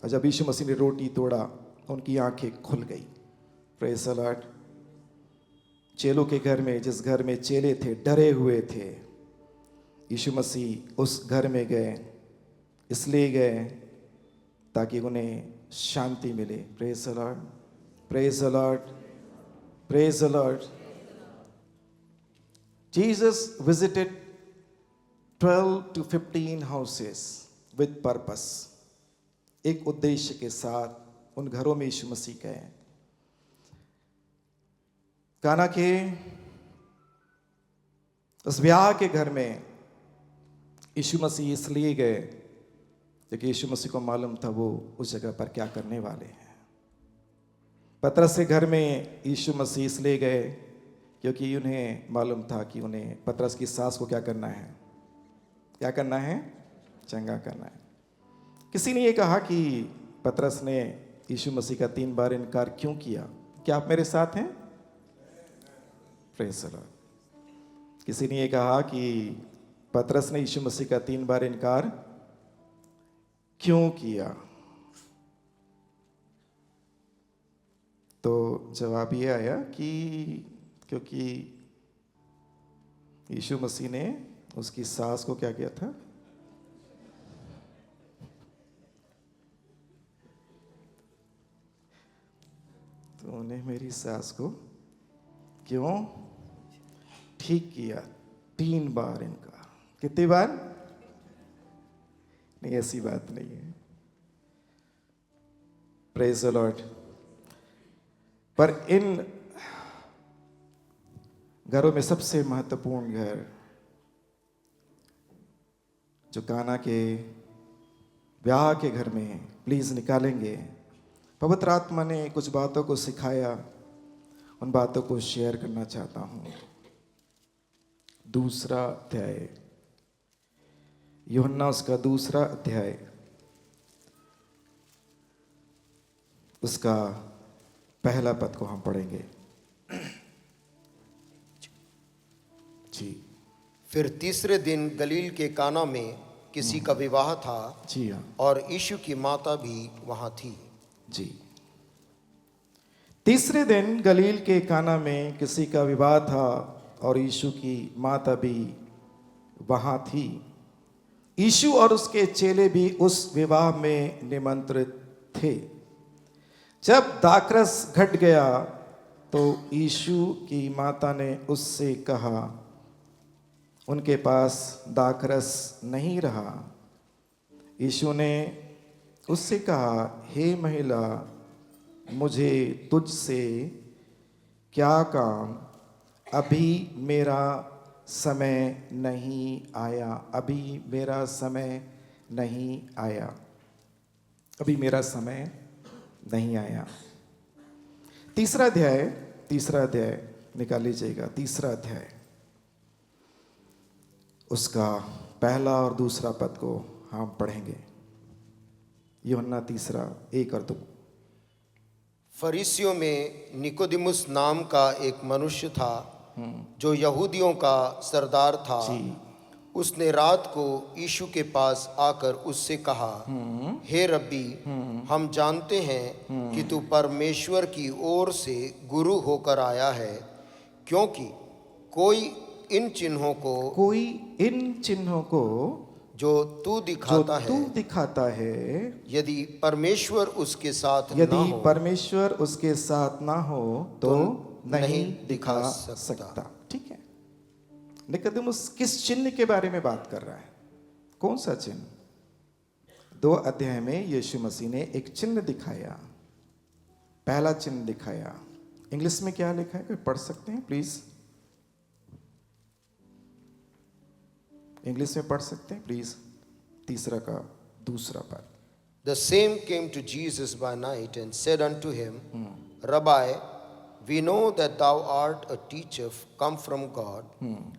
और जब यीशु मसीह ने रोटी तोड़ा उनकी आंखें खुल गई। Praise the Lord. चेलों के घर में, जिस घर में चेले थे डरे हुए थे, यीशु मसीह उस घर में गए, इसलिए गए ताकि उन्हें शांति मिले। Praise the Lord, praise the Lord, praise the Lord. Jesus visited 12 to 15 houses with purpose। एक उद्देश्य के साथ उन घरों में यीशु मसीह गए। काना के उस ब्याह के घर में यीशु मसीह इसलिए गए क्योंकि यीशु मसीह को मालूम था वो उस जगह पर क्या करने वाले हैं। पतरस के घर में यीशु मसीह इसलिए गए क्योंकि उन्हें मालूम था कि उन्हें पतरस की सास को क्या करना है? क्या करना है? चंगा करना है। किसी ने ये कहा कि पतरस ने यीशु मसीह का 3 बार इनकार क्यों किया? क्या आप मेरे साथ हैं? Praise the Lord. किसी ने ये कहा कि पतरस ने यीशु मसीह का 3 बार इनकार क्यों किया? तो जवाब ये आया कि क्योंकि यीशु मसीह ने उसकी सास को क्या किया था? तो उन्हें मेरी सास को क्यों ठीक किया? 3 बार इनका। कितनी बार? नहीं, ऐसी बात नहीं है। Praise the Lord. पर इन घरों में सबसे महत्वपूर्ण घर जो काना के ब्याह के घर में, प्लीज निकालेंगे। पवित्र आत्मा ने कुछ बातों को सिखाया, उन बातों को शेयर करना चाहता हूं। दूसरा अध्याय, यूहन्ना उसका दूसरा अध्याय, उसका पहला पद को हम पढ़ेंगे। जी। फिर तीसरे दिन गलील के काना में किसी का विवाह था। जी हाँ। और यीशु की माता भी वहां थी। जी। तीसरे दिन गलील के काना में किसी का विवाह था और यीशु की माता भी वहां थी। यीशु और उसके चेले भी उस विवाह में निमंत्रित थे। जब दाखरस घट गया तो यीशु की माता ने उससे कहा, उनके पास दाखरस नहीं रहा। यीशु ने उससे कहा, हे महिला, मुझे तुझसे क्या काम? अभी मेरा समय नहीं आया। अभी मेरा समय नहीं आया। अभी मेरा समय नहीं आया। तीसरा अध्याय निकाल लीजिएगा। तीसरा अध्याय, उसका पहला और दूसरा पद को हम पढ़ेंगे। यूहन्ना 3:1 और 2। फरीसियों में निकोदिमुस नाम का एक मनुष्य था जो यहूदियों का सरदार था। उसने रात को यीशु के पास आकर उससे कहा, हे रब्बी, हम जानते हैं कि तू परमेश्वर की ओर से गुरु होकर आया है, क्योंकि कोई इन चिन्हों को जो तू दिखाता है यदि परमेश्वर उसके साथ ना हो तो नहीं दिखा सकता। ठीक है, निकोदेमुस किस चिन्ह के बारे में बात कर रहा है? कौन सा चिन्ह? 2 अध्याय में यीशु मसीह ने एक चिन्ह दिखाया, पहला चिन्ह दिखाया। इंग्लिश में क्या लिखा है, कोई पढ़ सकते हैं प्लीज? इंग्लिश में पढ़ सकते हैं प्लीज? 3 का दूसरा पद। The same came to Jesus by night and said unto him, Rabbi, we know that thou art a teacher come from God,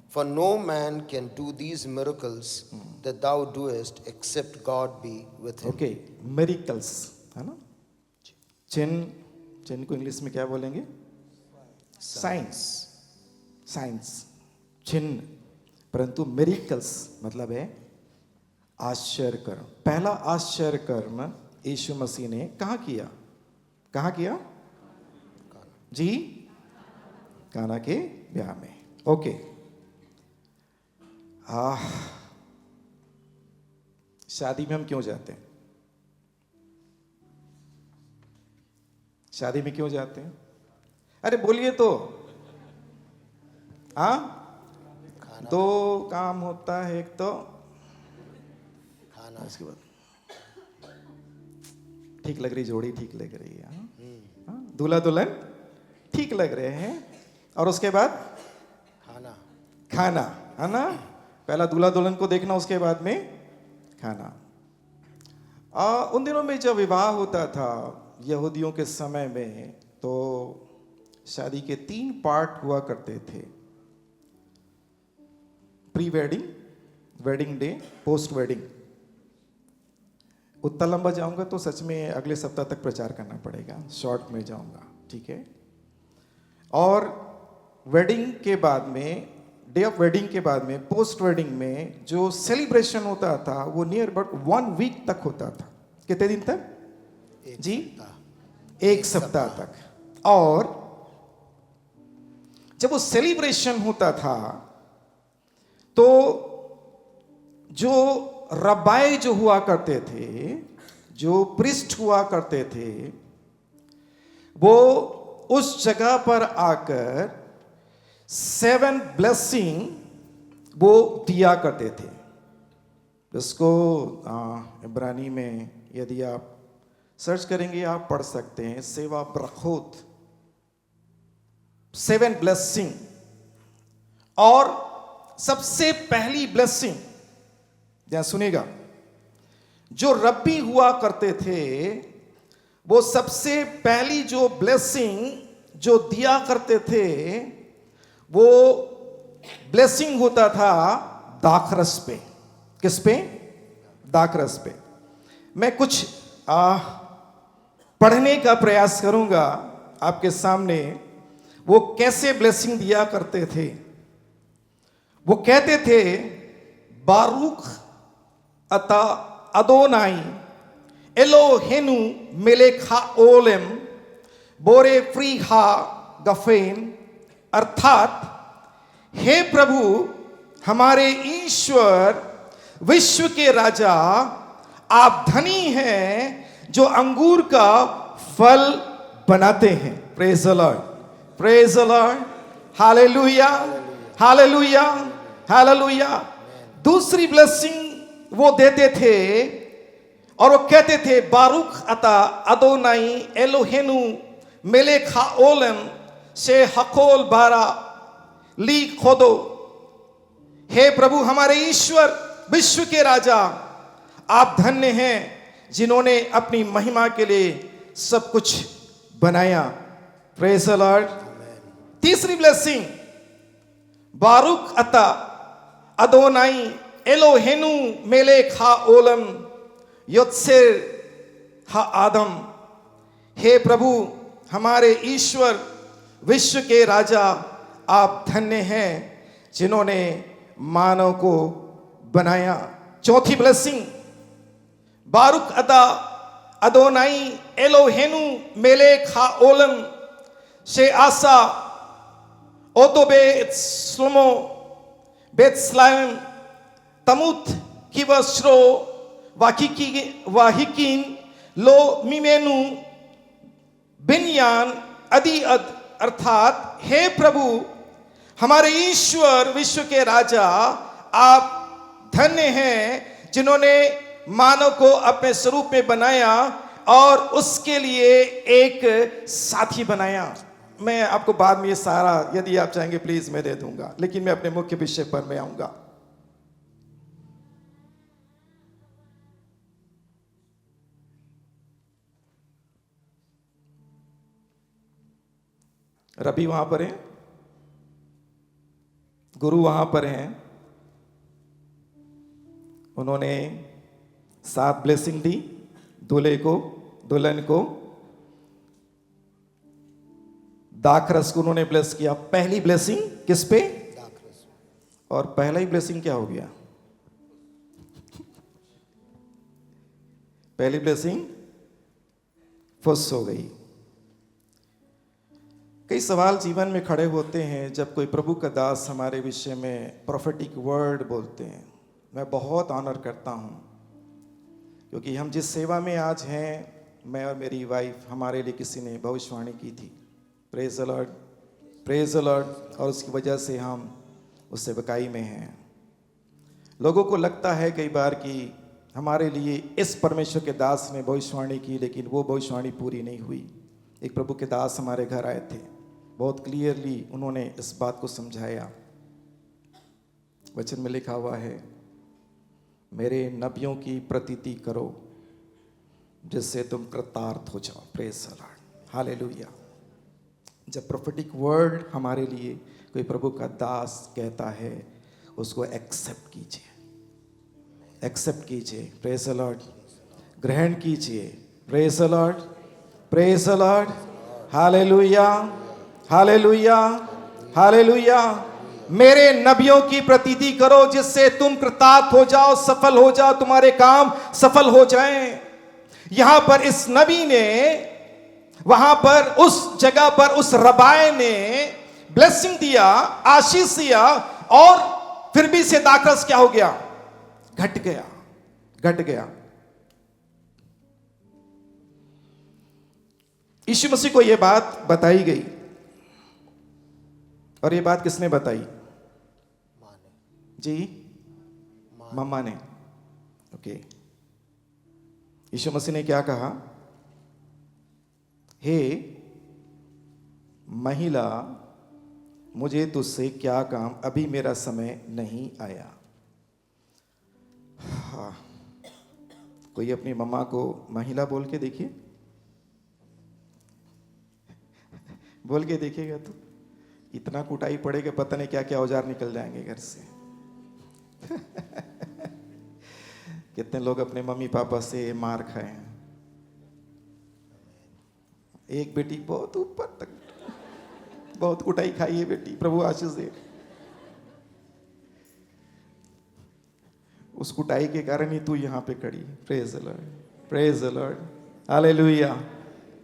for no man can do these miracles that thou doest except God be with him. Okay, miracles है ना? चिन्ह को English में क्या बोलेंगे? Science, चिन्ह। परंतु miracles मतलब है आश्चर्य कर्म। पहला आश्चर्य कर्म यीशु मसीह ने कहाँ किया? जी, काना के ब्याह में। ओके, शादी में हम क्यों जाते हैं? शादी में क्यों जाते हैं? अरे बोलिए तो। दो काम होता है, एक तो खाना, उसके बाद ठीक लग रही जोड़ी, ठीक लग रही है, दूल्हा दुल्हन ठीक लग रहे हैं, और उसके बाद खाना है ना? पहला दूल्हा दुल्हन को देखना, उसके बाद में खाना। उन दिनों में जब विवाह होता था यहूदियों के समय में, तो शादी के 3 पार्ट हुआ करते थे। Pre wedding, wedding day, post wedding. उतना लंबा जाऊंगा तो सच में अगले सप्ताह तक प्रचार करना पड़ेगा, शॉर्ट में जाऊंगा, ठीक है? और वेडिंग के बाद में, डे ऑफ वेडिंग के बाद में, पोस्ट वेडिंग में जो सेलिब्रेशन होता था वो नियर अबाउट 1 वीक तक होता था। कितने दिन तक? जी, 1 सप्ताह तक। और जब वो सेलिब्रेशन होता था तो जो रब्बाई जो हुआ करते थे, जो प्रिस्ट हुआ करते थे, वो उस जगह पर आकर 7 ब्लेसिंग वो दिया करते थे। इसको इब्रानी में यदि आप सर्च करेंगे आप पढ़ सकते हैं, सेवा ब्रखोत, 7 ब्लेसिंग। और सबसे पहली ब्लेसिंग, ध्यान सुनेगा, जो रब्बी हुआ करते थे वो सबसे पहली जो ब्लेसिंग जो दिया करते थे वो ब्लेसिंग होता था दाखरस पे। किस पे? दाखरस पे। मैं कुछ पढ़ने का प्रयास करूंगा आपके सामने, वो कैसे ब्लेसिंग दिया करते थे। वो कहते थे, बारूक अता अदोनाई एलोहेनु मेलेखा ओलेम बोरे फ्री हा गफेन, अर्थात हे प्रभु हमारे ईश्वर विश्व के राजा, आप धनी हैं जो अंगूर का फल बनाते हैं। Praise the Lord, praise the Lord, hallelujah, hallelujah, hallelujah. दूसरी ब्लेसिंग वो देते थे और वो कहते थे, बारूक अता अदोनाई एलोहेनु मेलेखा ओलम से हकोल बारा ली खोदो, हे प्रभु हमारे ईश्वर विश्व के राजा, आप धन्य हैं जिन्होंने अपनी महिमा के लिए सब कुछ बनाया। Praise the Lord. तीसरी ब्लेसिंग, बारूक अता अदोनाई एलोहेनु मेलेक हा ओलम योत्सेर हा आदम। हे प्रभु हमारे ईश्वर विश्व के राजा, आप धन्य हैं जिन्होंने मानव को बनाया। चौथी ब्लेसिंग, बारुक अदा अदोनाई एलोहेनु मेलेक हा ओलम शे आसा ओतो बेत स्लोमो बेत स्लाइम तमुत किवस्रो वाहिकीन लो मिमेनु बिनयान अदी अद। अर्थात हे प्रभु हमारे ईश्वर विश्व के राजा, आप धन्य हैं जिन्होंने मानव को अपने स्वरूप में बनाया और उसके लिए एक साथी बनाया। मैं आपको बाद में ये सारा, यदि आप चाहेंगे प्लीज मैं दे दूंगा, लेकिन मैं अपने मुख्य विषय पर मैं आऊंगा। रबी वहां पर हैं, गुरु वहां पर हैं, उन्होंने 7 ब्लेसिंग दी दूल्हे को, दुल्हन को। दाखरस को उन्होंने ब्लेस किया। पहली ब्लेसिंग किस पे? दाखरस। और पहला ही ब्लेसिंग क्या हो गया? पहली ब्लेसिंग फुस हो गई। कई सवाल जीवन में खड़े होते हैं जब कोई प्रभु का दास हमारे विषय में प्रोफेटिक वर्ड बोलते हैं। मैं बहुत ऑनर करता हूं, क्योंकि हम जिस सेवा में आज हैं, मैं और मेरी वाइफ, हमारे लिए किसी ने भविष्यवाणी की थी। Praise the Lord, praise the Lord. और उसकी वजह से हम उस सेवकाई में हैं। लोगों को लगता है कई बार कि हमारे लिए इस परमेश्वर के दास ने भविष्यवाणी की, लेकिन वो भविष्यवाणी पूरी नहीं हुई। एक प्रभु के दास हमारे घर आए थे, बहुत क्लियरली उन्होंने इस बात को समझाया। वचन में लिखा हुआ है, मेरे नबियों की प्रतीति करो जिससे तुम कृतार्थ हो जाओ। Praise the Lord, hallelujah. जब प्रोफेटिक वर्ड हमारे लिए कोई प्रभु का दास कहता है, उसको एक्सेप्ट कीजिए, एक्सेप्ट कीजिए। प्रेज द लॉर्ड, ग्रहण कीजिए। Praise the Lord, praise the Lord, hallelujah, hallelujah, hallelujah. मेरे नबियों की प्रतीति करो जिससे तुम कृतार्थ हो जाओ, सफल हो जाओ, तुम्हारे काम सफल हो जाएं। यहां पर इस नबी ने, वहां पर उस जगह पर उस रबाए ने ब्लेसिंग दिया, आशीष दिया, और फिर भी से दाखरस क्या हो गया? घट गया, घट गया। यीशु मसीह को यह बात बताई गई, और ये बात किसने बताई? माँ ने। जी, मम्मा ने। ओके। यीशु मसीह ने क्या कहा? हे महिला, मुझे तुझसे क्या काम, अभी मेरा समय नहीं आया। हाँ, कोई अपनी मम्मा को महिला बोल के देखिए, बोल के देखिएगा तो इतना कुटाई पड़ेगा, पता नहीं क्या क्या औजार निकल जाएंगे घर से। कितने लोग अपने मम्मी पापा से मार खाए हैं। एक बेटी बहुत ऊपर तक बहुत कुटाई खाई है बेटी, प्रभु आशीष दे। उस कुटाई के कारण ही तू यहां पे खड़ी। Praise the Lord, praise the Lord, hallelujah,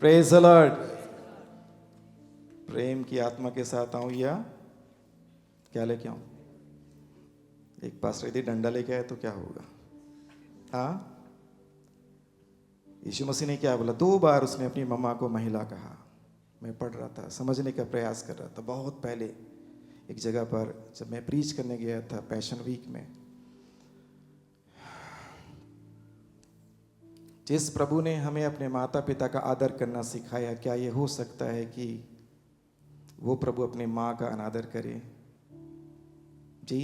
praise the Lord. प्रेम की आत्मा के साथ आऊं या क्या लेके आऊं? एक पास्टर यदि डंडा लेके आए तो क्या होगा? हाँ, यीशु मसीह ने क्या बोला? 2 बार उसने अपनी मम्मा को महिला कहा। मैं पढ़ रहा था, समझने का प्रयास कर रहा था, बहुत पहले एक जगह पर जब मैं प्रीच करने गया था पैशन वीक में। जिस प्रभु ने हमें अपने माता पिता का आदर करना सिखाया, क्या ये हो सकता है कि वो प्रभु अपने माँ का अनादर करे? जी,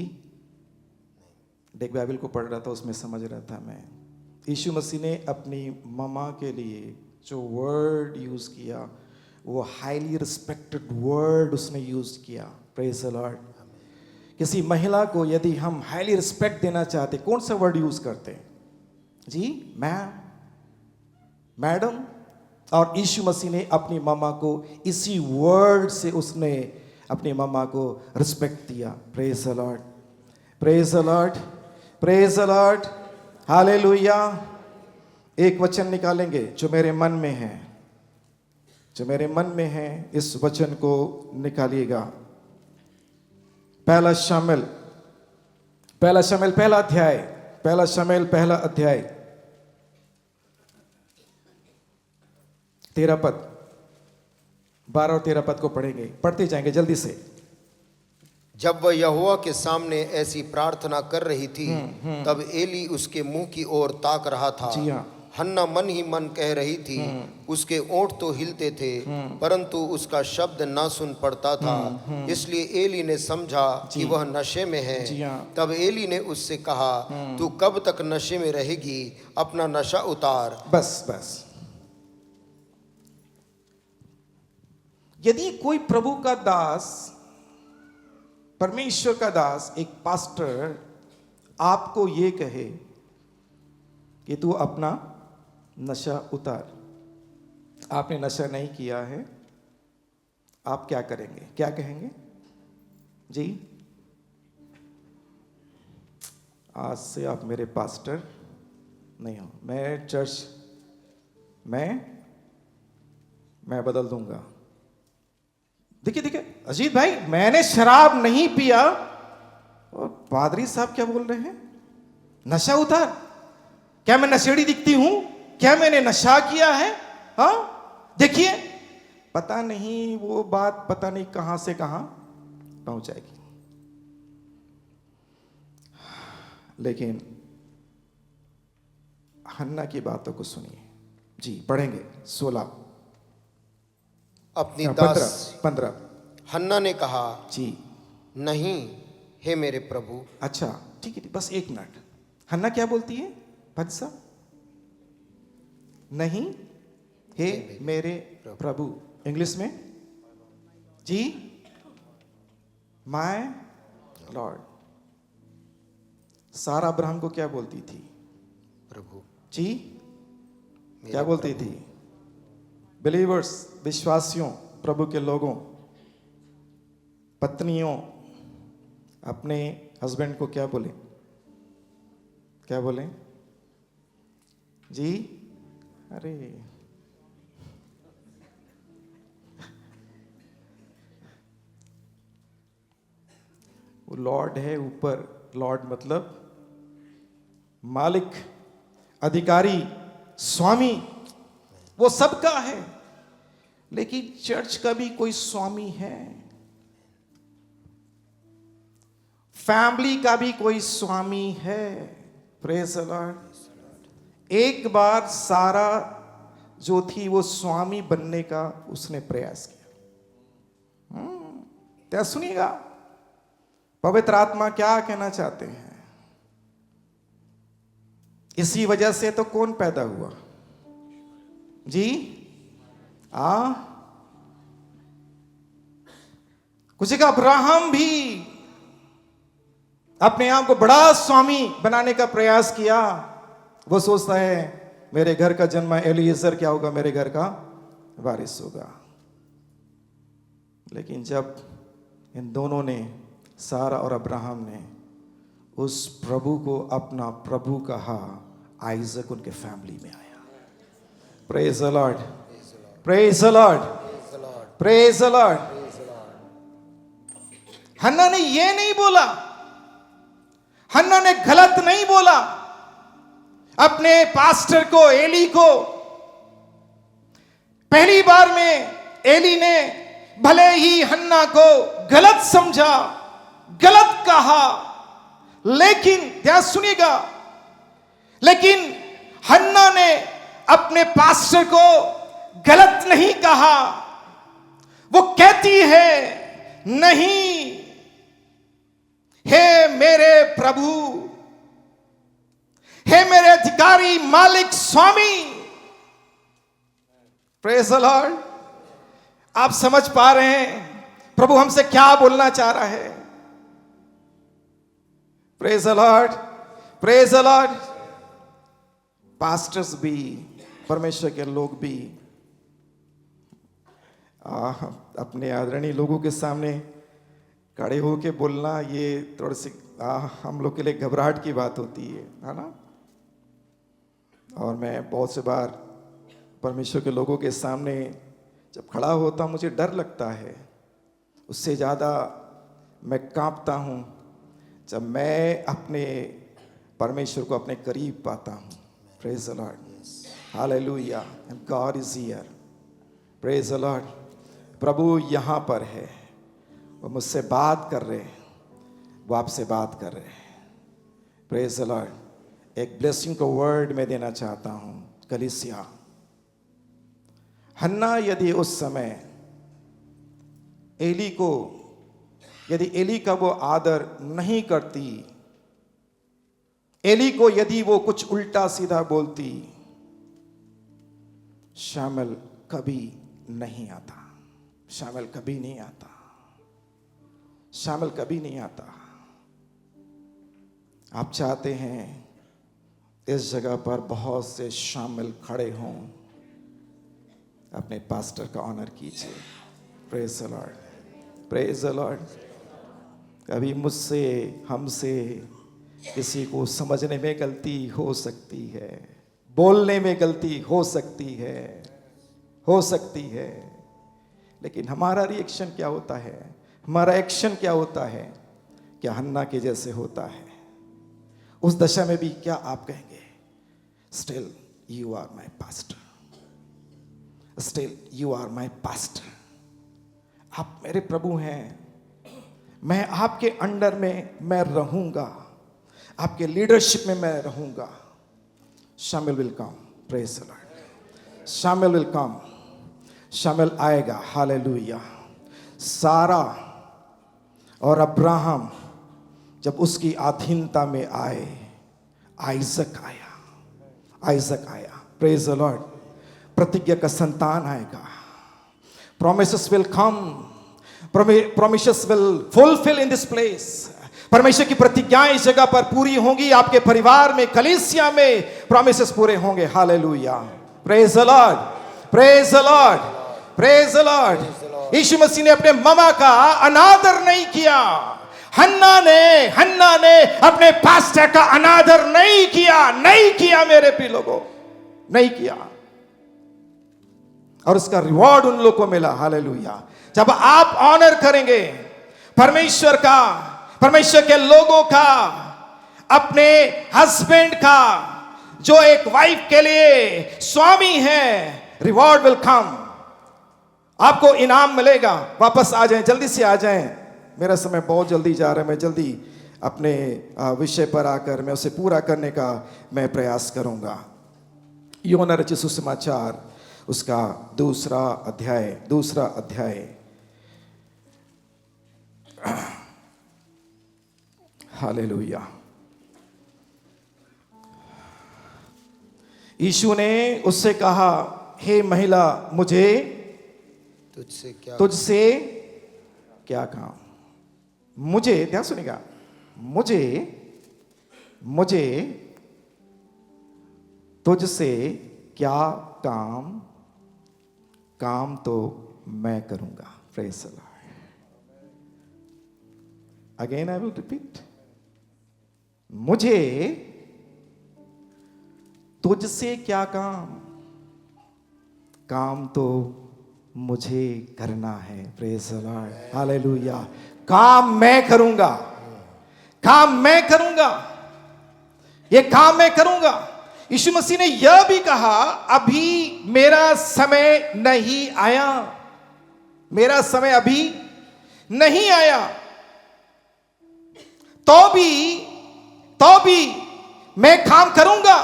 डेक बाइबल को पढ़ रहा था, उसमें समझ रहा था मैं। यीशु मसीह ने अपनी मम्मा के लिए जो वर्ड यूज किया, वो हाईली रिस्पेक्टेड वर्ड उसने यूज किया। Praise the Lord. किसी महिला को यदि हम हाईली रिस्पेक्ट देना चाहते, कौन सा वर्ड यूज करते हैं जी? Ma'am, madam. और यीशु मसीह ने अपनी मम्मा को इसी वर्ड से उसने अपनी मम्मा को रिस्पेक्ट दिया। Praise the Lord, praise the Lord, praise the Lord, hallelujah. एक वचन निकालेंगे जो मेरे मन में है, जो मेरे मन में है, इस वचन को निकालिएगा। पहला शमूएल पहला अध्याय, पहला शमूएल पहला अध्याय 13 पद, 12 और 13 पद को पढ़ेंगे, पढ़ते जाएंगे जल्दी से। जब वह यहोवा के सामने ऐसी प्रार्थना कर रही थी, तब एली उसके मुंह की ओर ताक रहा था। जी हाँ। हन्ना मन ही मन कह रही थी, उसके ओंठ तो हिलते थे, परंतु उसका शब्द ना सुन पड़ता था। इसलिए एली ने समझा कि वह नशे में है। जी हाँ। तब एली ने उससे कहा, तू कब तक नशे में रहेगी? अपना नशा उतार। बस। यदि कोई प्रभु का दास, परमेश्वर का दास, एक पास्टर आपको ये कहे कि तू अपना नशा उतार, आपने नशा नहीं किया है, आप क्या करेंगे, क्या कहेंगे जी? आज से आप मेरे पास्टर नहीं हो, मैं चर्च मैं बदल दूंगा। देखिए अजीत भाई, मैंने शराब नहीं पिया और पादरी साहब क्या बोल रहे हैं, नशा उतार। क्या मैं नशेड़ी दिखती हूं? क्या मैंने नशा किया है? हाँ, देखिए, पता नहीं वो बात पता नहीं कहां से कहां पहुंच जाएगी। लेकिन हन्ना की बातों को सुनिए जी, पढ़ेंगे 16 अपनी दास 15 हन्ना ने कहा जी, नहीं हे मेरे प्रभु। अच्छा ठीक है, बस एक मिनट। हन्ना क्या बोलती है भक्त साहब? नहीं हे मेरे प्रभु। इंग्लिश में जी, माय लॉर्ड। सारा अब्राहम को क्या बोलती थी? प्रभु जी, क्या बोलती थी? बिलीवर्स, विश्वासियों, प्रभु के लोगों, पत्नियों अपने हस्बैंड को क्या बोले? क्या बोले जी? अरे वो लॉर्ड है ऊपर, लॉर्ड मतलब मालिक, अधिकारी, स्वामी, वो सबका है। लेकिन चर्च का भी कोई स्वामी है, फैमिली का भी कोई स्वामी है। Praise the Lord. एक बार सारा जो थी वो स्वामी बनने का उसने प्रयास किया। क्या सुनिएगा, पवित्र आत्मा क्या कहना चाहते हैं। इसी वजह से तो कौन पैदा हुआ जी? कुछ का अब्राहम भी अपने आप को बड़ा स्वामी बनाने का प्रयास किया। वो सोचता है मेरे घर का जन्मा एलिएजर क्या होगा, मेरे घर का वारिस होगा। लेकिन जब इन दोनों ने, सारा और अब्राहम ने, उस प्रभु को अपना प्रभु कहा, आइजक उनके फैमिली में आया। Praise the Lord, praise the Lord, praise the Lord. Hannah ने ये नहीं बोला, हन्ना ने गलत नहीं बोला अपने पास्टर को, एली को। पहली बार में एली ने भले ही हन्ना को गलत समझा, गलत कहा, लेकिन ध्यान सुनिएगा, लेकिन हन्ना ने अपने पास्टर को गलत नहीं कहा। वो कहती है, नहीं हे मेरे प्रभु, हे मेरे अधिकारी, मालिक, स्वामी। Praise the Lord. आप समझ पा रहे हैं प्रभु हमसे क्या बोलना चाह रहा है? Praise the Lord, praise the Lord. Pastors भी, परमेश्वर के लोग भी अपने आदरणीय लोगों के सामने खड़े होके बोलना, ये थोड़ी सी हम लोग के लिए घबराहट की बात होती है ना। और मैं बहुत से बार परमेश्वर के लोगों के सामने जब खड़ा होता मुझे डर लगता है, उससे ज़्यादा मैं कांपता हूँ जब मैं अपने परमेश्वर को अपने करीब पाता हूँ। Praise the Lord, hallelujah, and God is here. Praise the Lord, प्रभु यहाँ पर है, वो मुझसे बात कर रहे हैं, वो आपसे बात कर रहे हैं। Praise the Lord. एक ब्लेसिंग का वर्ड मैं देना चाहता हूँ कलीसिया। हन्ना यदि उस समय एली को, यदि एली का वो आदर नहीं करती, एली को यदि वो कुछ उल्टा सीधा बोलती, शामुएल कभी नहीं आता, शामुएल कभी नहीं आता, शामुएल कभी नहीं आता। आप चाहते हैं इस जगह पर बहुत से शामुएल खड़े हों, अपने पास्टर का ऑनर कीजिए। Praise the Lord, praise the Lord. कभी मुझसे, हमसे किसी को समझने में गलती हो सकती है, बोलने में गलती हो सकती है, हो सकती है, लेकिन हमारा रिएक्शन क्या होता है, हमारा एक्शन क्या होता है, क्या हन्ना के जैसे होता है? उस दशा में भी क्या आप कहेंगे, still you are my pastor, still you are my pastor, आप मेरे प्रभु हैं, मैं आपके अंडर में मैं रहूंगा, आपके लीडरशिप में मैं रहूंगा। Samuel will come, praise the Lord, Samuel will come, Samuel आएगा, हालेलुया। सारा और अब्राहम जब उसकी अधीनता में आए, आइजक आया, आइजक आया, प्रेज द लॉर्ड। प्रतिज्ञा का संतान आएगा, promises will come, promises will fulfill in this place। परमेश्वर की प्रतिज्ञाएं इस जगह पर पूरी होंगी, आपके परिवार में, कलीसिया में प्रॉमिसेस पूरे होंगे, hallelujah, praise the Lord, praise the Lord, praise the Lord. Yeshu Masih ने अपने ममा का अनादर नहीं किया, हन्ना ने अपने पास्टर का अनादर नहीं किया, नहीं किया मेरे प्रिय लोगों, नहीं किया, और उसका रिवॉर्ड उन लोगों को मिला, हालेलुया। जब आप ऑनर करेंगे परमेश्वर का, परमेश्वर के लोगों का, अपने हस्बैंड का, जो एक वाइफ के लिए स्वामी है, रिवॉर्ड विल कम, आपको इनाम मिलेगा। वापस आ जाएं, जल्दी से आ जाएं, मेरा समय बहुत जल्दी जा रहा है, मैं जल्दी अपने विषय पर आकर मैं उसे पूरा करने का मैं प्रयास करूंगा। यूहन्ना रचित सुसमाचार उसका दूसरा अध्याय हालेलुया। यीशु ने उससे कहा, हे महिला, मुझे तुझसे क्या काम? मुझे, ध्यान सुनिएगा, मुझे तुझसे क्या काम? काम तो मैं करूंगा। Praise the Lord. Again I will repeat, मुझे तुझसे क्या काम? काम तो मुझे करना है। Praise the Lord, hallelujah. काम मैं करूंगा, काम मैं करूंगा, ये काम मैं करूंगा। यीशु मसीह ने यह भी कहा, अभी मेरा समय नहीं आया, मेरा समय अभी नहीं आया, तो भी मैं काम करूंगा।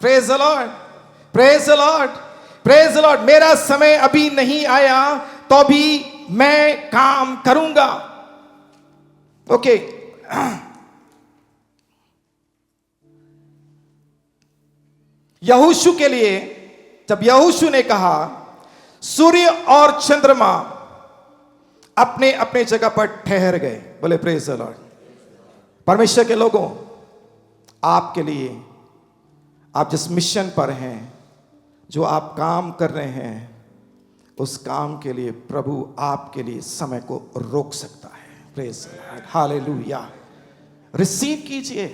Praise the Lord, praise the Lord, praise the Lord. मेरा समय अभी नहीं आया, तो भी मैं काम करूंगा। ओके, यहोशू के लिए, जब यहोशू ने कहा सूर्य और चंद्रमा अपने अपने जगह पर ठहर गए, बोले प्रेज द लॉर्ड, परमेश्वर के लोगों, आपके लिए, आप जिस मिशन पर हैं, जो आप काम कर रहे हैं, उस काम के लिए प्रभु आपके लिए समय को रोक सकता है। Praise God, hallelujah. रिसीव कीजिए।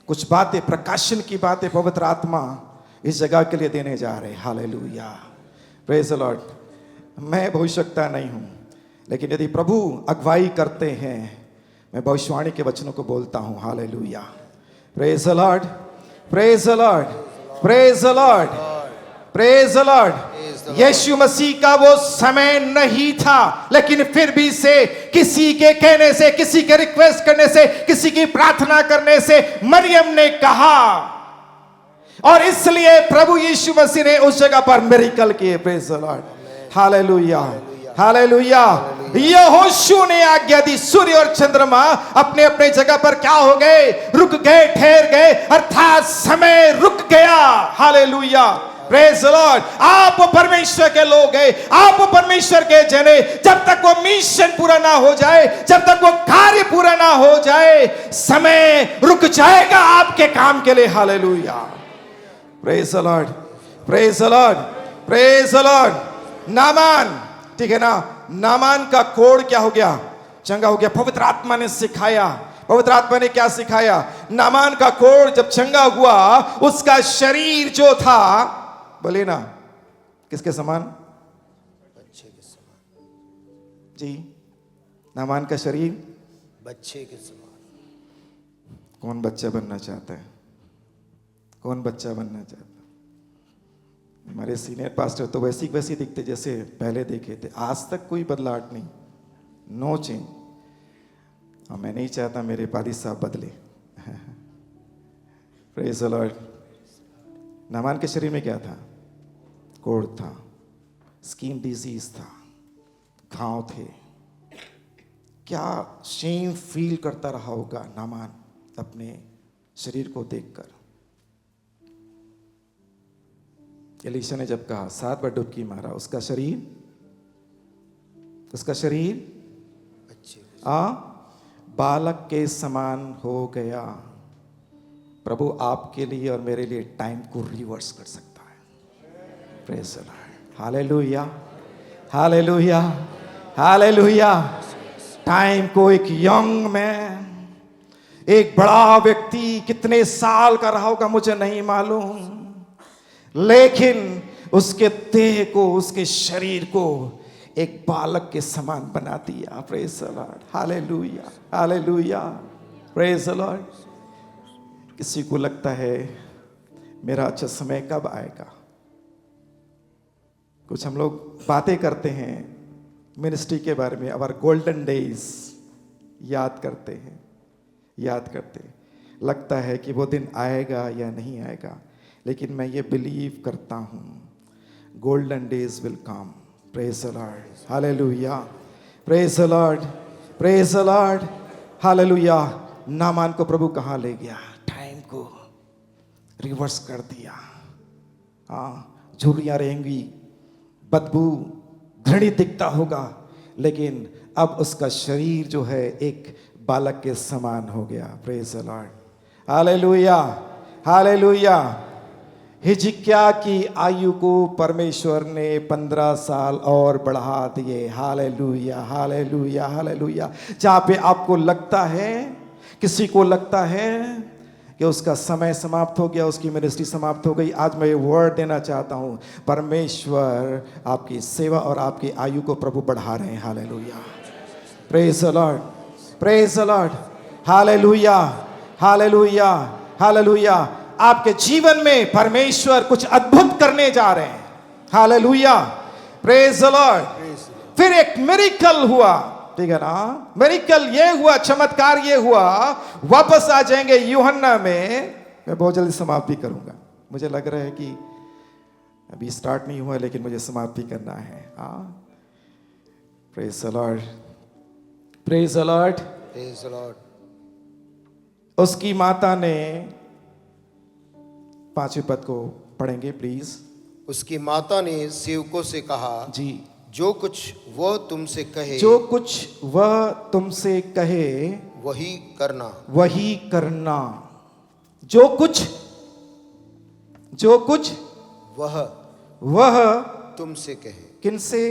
कुछ बातें, प्रकाशन की बातें पवित्र आत्मा इस जगह के लिए देने जा रहे हैं। Hallelujah, praise the Lord. मैं भविष्यवक्ता नहीं हूं, लेकिन यदि प्रभु अगुवाई करते हैं, मैं भविष्यवाणी के वचनों को बोलता हूं। Hallelujah, praise the Lord, praise the Lord, praise the Lord, praise the Lord. Yeshu Masih का वो समय नहीं था, लेकिन फिर भी से किसी के कहने से, किसी के रिक्वेस्ट करने से, किसी की प्रार्थना करने से मरियम ने कहा, और इसलिए प्रभु यीशु मसीह ने उस जगह पर मिरेकल किए। Praise the Lord, hallelujah, hallelujah. यहोशू ने आज्ञा दी, सूर्य और चंद्रमा अपने अपने जगह पर क्या हो गए? रुक गए, ठहर गए, अर्थात समय रुक गया। Hallelujah, praise the Lord. आप परमेश्वर के लोग हैं, आप परमेश्वर के जन हैं। जब तक वो मिशन पूरा ना हो जाए, जब तक वो कार्य पूरा ना हो जाए, समय रुक जाएगा आपके काम के लिए। Hallelujah, praise the Lord, praise the Lord, praise the Lord. Naaman, ठीक है ना, नामान का कोढ़ क्या हो गया? चंगा हो गया। पवित्र आत्मा ने सिखाया, पवित्र आत्मा ने क्या सिखाया? नामान का कोढ़ जब चंगा हुआ, उसका शरीर जो था, बोले ना, किसके समान? बच्चे के समान जी, नामान का शरीर बच्चे के समान। कौन बच्चा बनना चाहता है? कौन बच्चा बनना चाहता है? हमारे सीनियर पास्टर तो वैसी दिखते जैसे पहले देखे थे। आज तक कोई बदलाव नहीं, नो चेंज। और मैं नहीं चाहता मेरे पादी साहब बदले। Praise the Lord. नामान के शरीर में क्या था? कोढ़ था, स्किन डिजीज था, घाव थे। क्या शेम फील करता रहा होगा नामान अपने शरीर को देखकर। एलीशा ने जब कहा 7 बार डुबकी मारा, उसका शरीर बच्चे बालक के समान हो गया। प्रभु आपके लिए और मेरे लिए टाइम को रिवर्स कर सकता है। Praise the Lord, hallelujah, hallelujah, hallelujah. Time को एक यंग मैन, एक बड़ा व्यक्ति कितने साल का रहा होगा मुझे नहीं मालूम, लेकिन उसके देह को, उसके शरीर को एक बालक के समान बना दिया। Praise the Lord, hallelujah, hallelujah, praise the Lord. किसी को लगता है मेरा अच्छा समय कब आएगा? कुछ हम लोग बातें करते हैं मिनिस्ट्री के बारे में, आवर गोल्डन डेज याद करते हैं, याद करते हैं। लगता है कि वो दिन आएगा या नहीं आएगा, लेकिन मैं ये बिलीव करता हूँ golden days will come. Praise the Lord, hallelujah, praise the Lord, praise the Lord, hallelujah. Naaman को प्रभु कहाँ ले गया? टाइम को रिवर्स कर दिया। हाँ, झुर्रियाँ रहेंगी, बदबू, घृणित दिखता होगा, लेकिन अब उसका शरीर जो है एक बालक के समान हो गया। Praise the Lord, hallelujah, hallelujah. Hezekiah की आयु को परमेश्वर ने 15 साल और बढ़ा दिए। Hallelujah, hallelujah, hallelujah. जहाँ पे आपको लगता है, किसी को लगता है कि उसका समय समाप्त हो गया, उसकी मिनिस्ट्री समाप्त हो गई, आज मैं ये वर्ड देना चाहता हूँ, परमेश्वर आपकी सेवा और आपकी आयु को प्रभु बढ़ा रहे हैं। Hallelujah, praise the Lord, praise the Lord, hallelujah, hallelujah, hallelujah. आपके जीवन में परमेश्वर कुछ अद्भुत करने जा रहे हैं। Hallelujah, praise the Lord. फिर एक मिरेकल हुआ, ठीक है ना, मिरेकल ये हुआ, चमत्कार ये हुआ। वापस आ जाएंगे यूहन्ना में, मैं बहुत जल्दी समाप्ति करूंगा। मुझे लग रहा है कि अभी स्टार्ट नहीं हुआ, लेकिन मुझे समाप्ति करना है। Praise the Lord, praise the Lord, praise the Lord. उसकी माता ने, 5वें पद को पढ़ेंगे प्लीज। उसकी माता ने सेवकों से कहा, जी, जो कुछ वह तुमसे कहे, जो कुछ वह तुमसे कहे वही करना। वही करना। जो कुछ वह तुमसे कहे। किनसे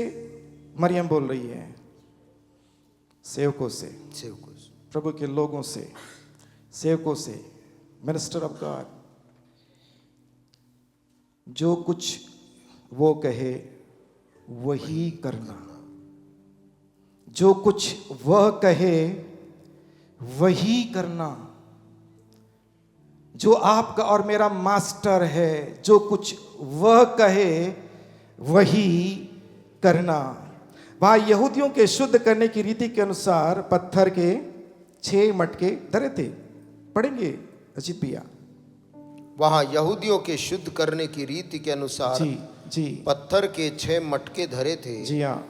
मरियम बोल रही है? सेवकों से, सेवकों से। प्रभु के लोगों से, सेवकों से, मिनिस्टर ऑफ गॉड। जो कुछ वो कहे वही करना। जो कुछ वह कहे वही करना। जो आपका और मेरा मास्टर है, जो कुछ वह कहे वही करना। वहां यहूदियों के शुद्ध करने की रीति के अनुसार पत्थर के 6 मटके धरे थे। पढ़ेंगे अजीत भैया। वहां यहूदियों के शुद्ध करने की रीति के अनुसार जी पत्थर के 6 मटके धरे थे, जी हाँ,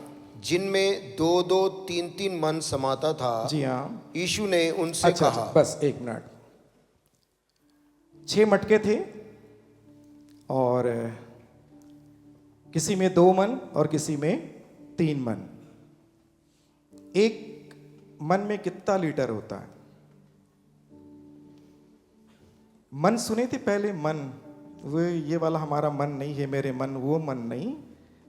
जिनमें 2-2, 3-3 मन समाता था। जी हाँ। यीशु ने उनसे अच्छा, कहा। बस 1 मिनट। 6 मटके थे और किसी में 2 मन और किसी में 3 मन। एक मन में कितना लीटर होता है? मन सुने थे पहले? मन वो ये वाला हमारा मन नहीं है, मेरे मन, वो मन नहीं।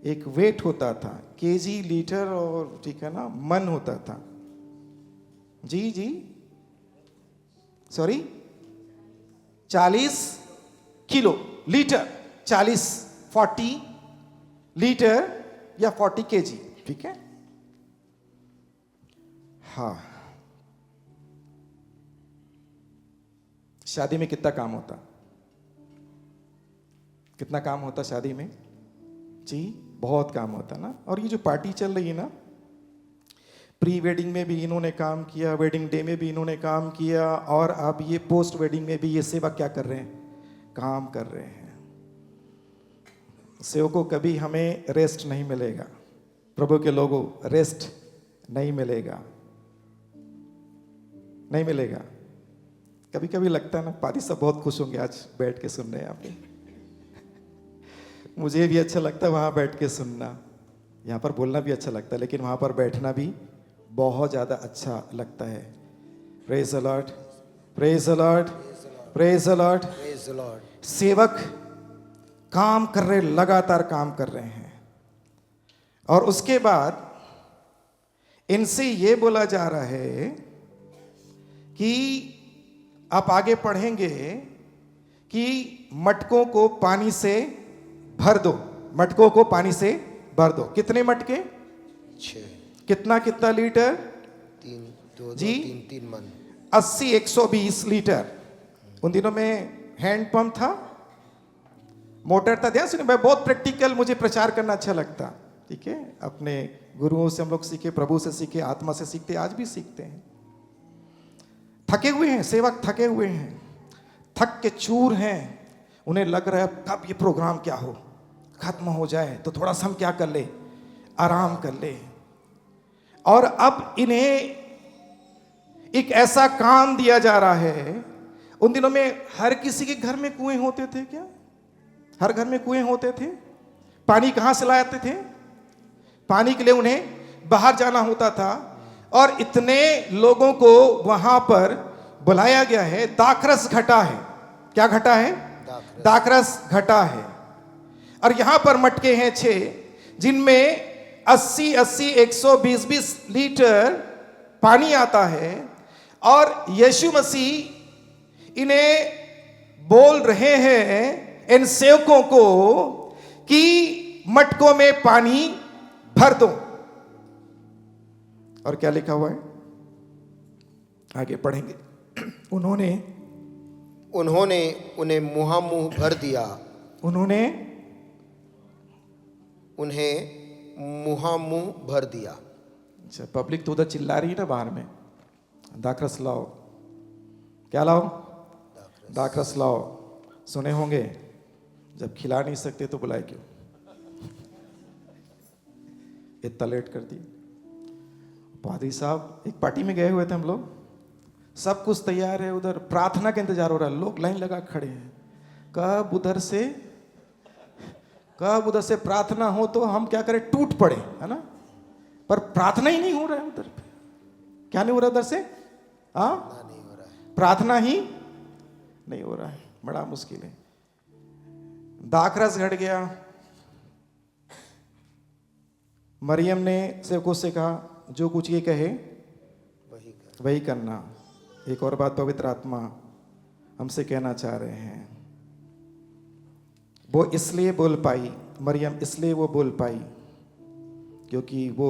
एक वेट होता था, केजी, लीटर और ठीक है ना, मन होता था। जी सॉरी, 40 किलो, लीटर, 40 लीटर या 40 केजी, ठीक है। हाँ, शादी में कितना काम होता? कितना काम होता शादी में? जी, बहुत काम होता ना। और ये जो पार्टी चल रही है ना, प्री वेडिंग में भी इन्होंने काम किया, वेडिंग डे में भी इन्होंने काम किया, और अब ये पोस्ट वेडिंग में भी ये सेवक क्या कर रहे हैं? काम कर रहे हैं। सेवकों कभी हमें रेस्ट नहीं मिलेगा। प्रभु के लोगों, रेस्ट नहीं मिलेगा, नहीं मिलेगा। कभी कभी लगता है ना, पादी सब बहुत खुश होंगे आज बैठ के सुन रहे हैं आप। मुझे भी अच्छा लगता है वहाँ बैठ के सुनना, यहाँ पर बोलना भी अच्छा लगता है, लेकिन वहाँ पर बैठना भी बहुत ज़्यादा अच्छा लगता है। Praise the Lord, praise the Lord, praise the Lord, praise the Lord. सेवक काम कर रहे, लगातार काम कर रहे हैं। और उसके बाद इनसे ये बोला जा रहा है कि आप आगे पढ़ेंगे कि मटकों को पानी से भर दो, मटकों को पानी से भर दो। कितने मटके? 6। कितना लीटर? 3 जी? 3 मन। 80-120 लीटर। उन दिनों में हैंड पंप था, मोटर था। ध्यान सुनिए, मैं बहुत प्रैक्टिकल, मुझे प्रचार करना अच्छा लगता, ठीक है। अपने गुरुओं से हम लोग सीखे, प्रभु से सीखे, आत्मा से सीखते, आज भी सीखते हैं। थके हुए हैं सेवक, थके हुए हैं, थक के चूर हैं। उन्हें लग रहा है कब ये प्रोग्राम क्या हो, खत्म हो जाए तो थोड़ा सा हम क्या कर ले, आराम कर ले। और अब इन्हें एक ऐसा काम दिया जा रहा है। उन दिनों में हर किसी के घर में कुएं होते थे क्या? हर घर में कुएं होते थे। पानी कहां से लाते थे? पानी के लिए उन्हें बाहर जाना होता था। और इतने लोगों को वहां पर बुलाया गया है। दाखरस घटा है। क्या घटा है? दाखरस घटा है। और यहां पर मटके हैं 6, जिनमें 80-80, 120-20 लीटर पानी आता है। और यीशु मसीह इन्हें बोल रहे हैं, इन सेवकों को, कि मटकों में पानी भर दो। और क्या लिखा हुआ है? आगे पढ़ेंगे। उन्होंने उन्हें मुहामुह भर दिया। उन्हें मुहामुह भर दिया। अच्छा, पब्लिक तो उधर चिल्ला रही है ना बाहर में, दाखरस लाओ। क्या लाओ? दाखरस लाओ। सुने होंगे, जब खिला नहीं सकते तो बुलाए क्यों? इतना लेट कर दी। पादरी साहब, एक पार्टी में गए हुए थे हम लोग, सब कुछ तैयार है, उधर प्रार्थना का इंतजार हो रहा है, लोग लाइन लगा खड़े हैं। कब उधर से प्रार्थना हो तो हम क्या करें, टूट पड़े, है ना। पर प्रार्थना ही नहीं हो रहा है उधर पे। क्या नहीं हो रहा उधर से? हाँ, नहीं हो रहा है। प्रार्थना ही नहीं हो रहा है, बड़ा मुश्किल है। दाखरस घट गया। मरियम ने सेवकों से कहा जो कुछ ये कहे वही करना। एक और बात पवित्र आत्मा हमसे कहना चाह रहे हैं। वो इसलिए बोल पाई, मरियम इसलिए वो बोल पाई क्योंकि वो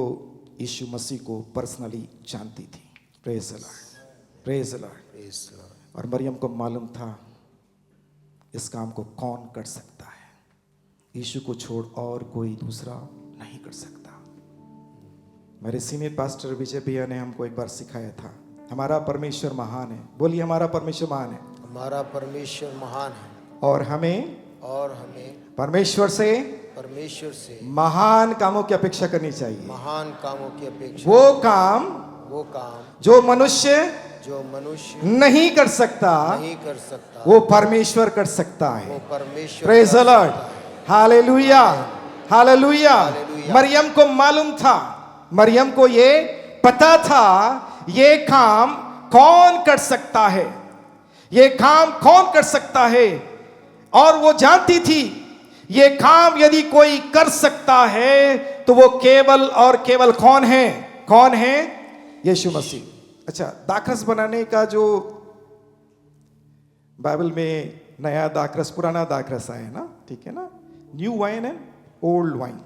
यीशु मसीह को पर्सनली जानती थी। Praise the Lord, praise the Lord. और मरियम को मालूम था इस काम को कौन कर सकता है, यीशु को छोड़ और कोई दूसरा नहीं कर सकता। मेरे सीनियर पास्टर विजय भैया ने हमको एक बार सिखाया था, हमारा परमेश्वर महान है। बोलिए हमारा परमेश्वर महान है। हमारा परमेश्वर महान है और हमें परमेश्वर से महान कामों की अपेक्षा करनी चाहिए। महान कामों की अपेक्षा। वो काम जो मनुष्य नहीं कर सकता वो परमेश्वर कर सकता है। Praise the Lord, hallelujah, hallelujah. मरियम को मालूम था, मरियम को ये पता था ये काम कौन कर सकता है, ये काम कौन कर सकता है। और वो जानती थी ये काम यदि कोई कर सकता है तो वो केवल और केवल कौन है, कौन है? यीशु मसीह। अच्छा, दाखरस बनाने का जो बाइबल में नया दाखरस पुराना दाखरस आया है ना, ठीक है ना, new wine and old wine.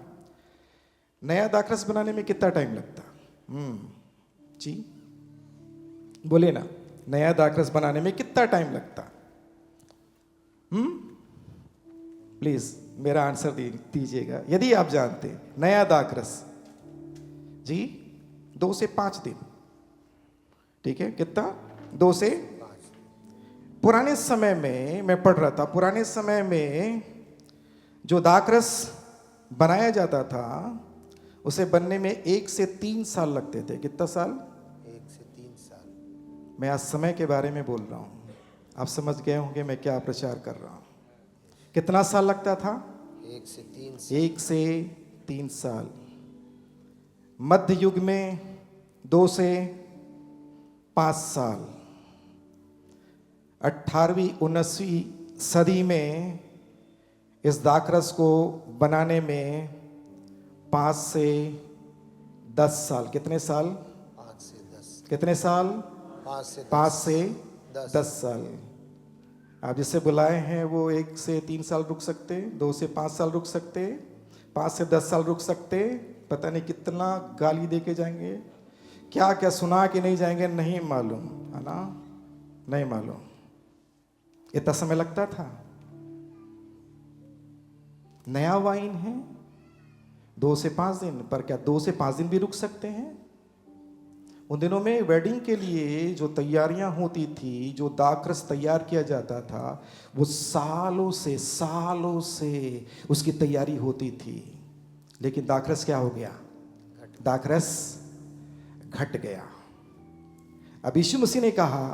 नया दाखरस बनाने में कितना टाइम लगता? जी बोले ना, नया दाखरस बनाने में कितना टाइम लगता? प्लीज मेरा आंसर दीजिएगा यदि आप जानते। नया दाखरस जी 2 से 5 दिन, ठीक है, कितना? 2 से 5। पुराने समय में मैं पढ़ रहा था, पुराने समय में जो दाखरस बनाया जाता था उसे बनने में 1 से 3 साल लगते थे। कितना साल? 1 से 3 साल। मैं आज समय के बारे में बोल रहा हूं, आप समझ गए होंगे मैं क्या प्रचार कर रहा हूं। कितना साल लगता था? 1 से 3 साल। 1 से 3 साल। मध्य युग में 2 से 5 साल। 18वीं 19वीं सदी में इस दाखरस को बनाने में 5 से 10 साल। कितने साल? 5 से 10। कितने साल? 5 से 10 साल। आप जिसे बुलाए हैं वो 1 से 3 साल रुक सकते, 2 से 5 साल रुक सकते, 5 से 10 साल रुक सकते। पता नहीं कितना गाली दे के जाएंगे, क्या क्या सुना के नहीं जाएंगे, नहीं मालूम, है ना, नहीं मालूम। इतना समय लगता था। नया वाइन है, 2 से 5 दिन, पर क्या 2 से 5 दिन भी रुक सकते हैं? उन दिनों में वेडिंग के लिए जो तैयारियां होती थी, जो दाखरस तैयार किया जाता था, वो सालों से उसकी तैयारी होती थी। लेकिन दाखरस क्या हो गया? दाखरस घट गया। अब यीशु मसीह ने कहा,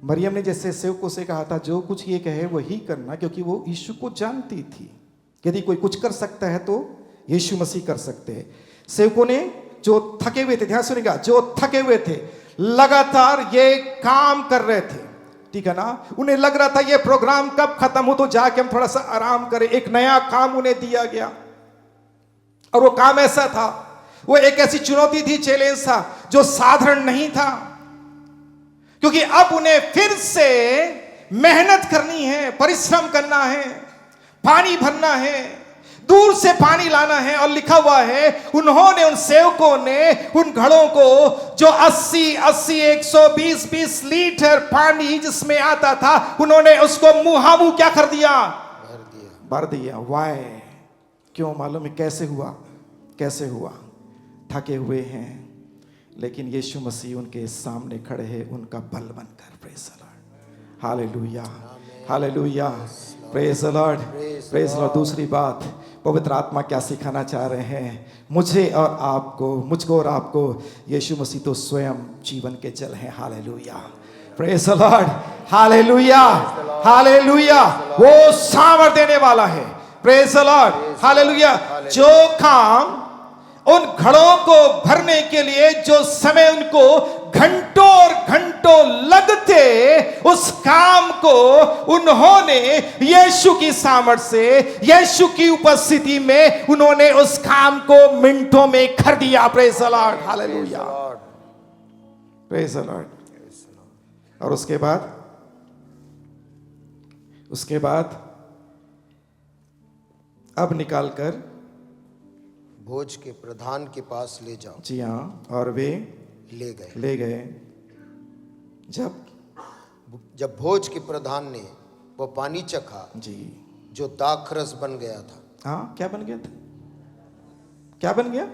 मरियम ने जैसे सेवकों से कहा था जो कुछ ये कहे वही करना, क्योंकि वो यीशु को जानती थी। यदि कोई कुछ कर सकता है तो यीशु मसीह कर सकते हैं। सेवकों ने जो थके हुए थे, ध्यान सुनिएगा, जो थके हुए थे, लगातार ये काम कर रहे थे, ठीक है ना, उन्हें लग रहा था ये प्रोग्राम कब खत्म हो तो जाके हम थोड़ा सा आराम करें। एक नया काम उन्हें दिया गया और वो काम ऐसा था, वो एक ऐसी चुनौती थी, चैलेंज था जो साधारण नहीं था, क्योंकि अब उन्हें फिर से मेहनत करनी है, परिश्रम करना है, पानी भरना है, दूर से पानी लाना है। और लिखा हुआ है उन्होंने, उन सेवकों ने उन घड़ों को जो 80 120 लीटर पानी जिसमें आता था, उन्होंने उसको मुहामू क्या कर दिया? भर दिया। वाय? क्यों? मालूम है कैसे हुआ? कैसे हुआ? थके हुए हैं, लेकिन यीशु मसीह उनके सामने खड़े हैं, उनका बल बनकर। Praise the Lord, hallelujah, hallelujah, praise the Lord, praise the Lord. दूसरी बात, पवित्र आत्मा क्या सिखाना चाह रहे हैं मुझे और आपको, मुझको और आपको? यीशु मसीह तो स्वयं जीवन के जल हैं। Hallelujah, praise the Lord, hallelujah, hallelujah. वो सामर्थ देने वाला है। Praise the Lord, hallelujah. जो काम उन घड़ों को भरने के लिए जो समय उनको घंटों और घंटों लगते, उस काम को उन्होंने यीशु की सामर्थ से, यीशु की उपस्थिति में उन्होंने उस काम को मिनटों में कर दिया। Praise the Lord, hallelujah, praise the Lord. और उसके बाद अब निकालकर भोज के प्रधान के पास ले जाओ। जी हाँ, और वे ले गए। जब भोज के प्रधान ने वो पानी चखा जी, जो दाखरस बन गया था। हाँ, क्या बन गया था? क्या बन गया?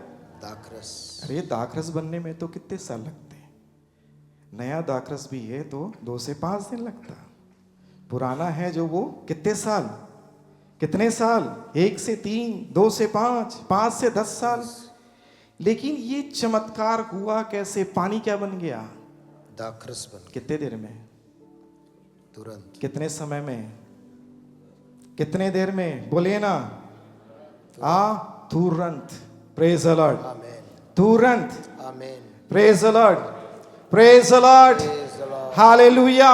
दाखरस। अरे दाखरस बनने में तो कितने साल लगते हैं? नया दाखरस भी है तो 2 से 5 दिन लगता। पुराना है जो वो कितने साल? 1 से 3, 2 से 5, 5 से 10 साल। लेकिन ये चमत्कार हुआ कैसे? पानी क्या बन गया? दाखरस बन गया। कितने देर में? तुरंत। कितने समय में? कितने देर में? बोलिए ना, तुरंत। प्रेज द लॉर्ड, तुरंत। आमीन। Praise the Lord, praise the Lord, hallelujah,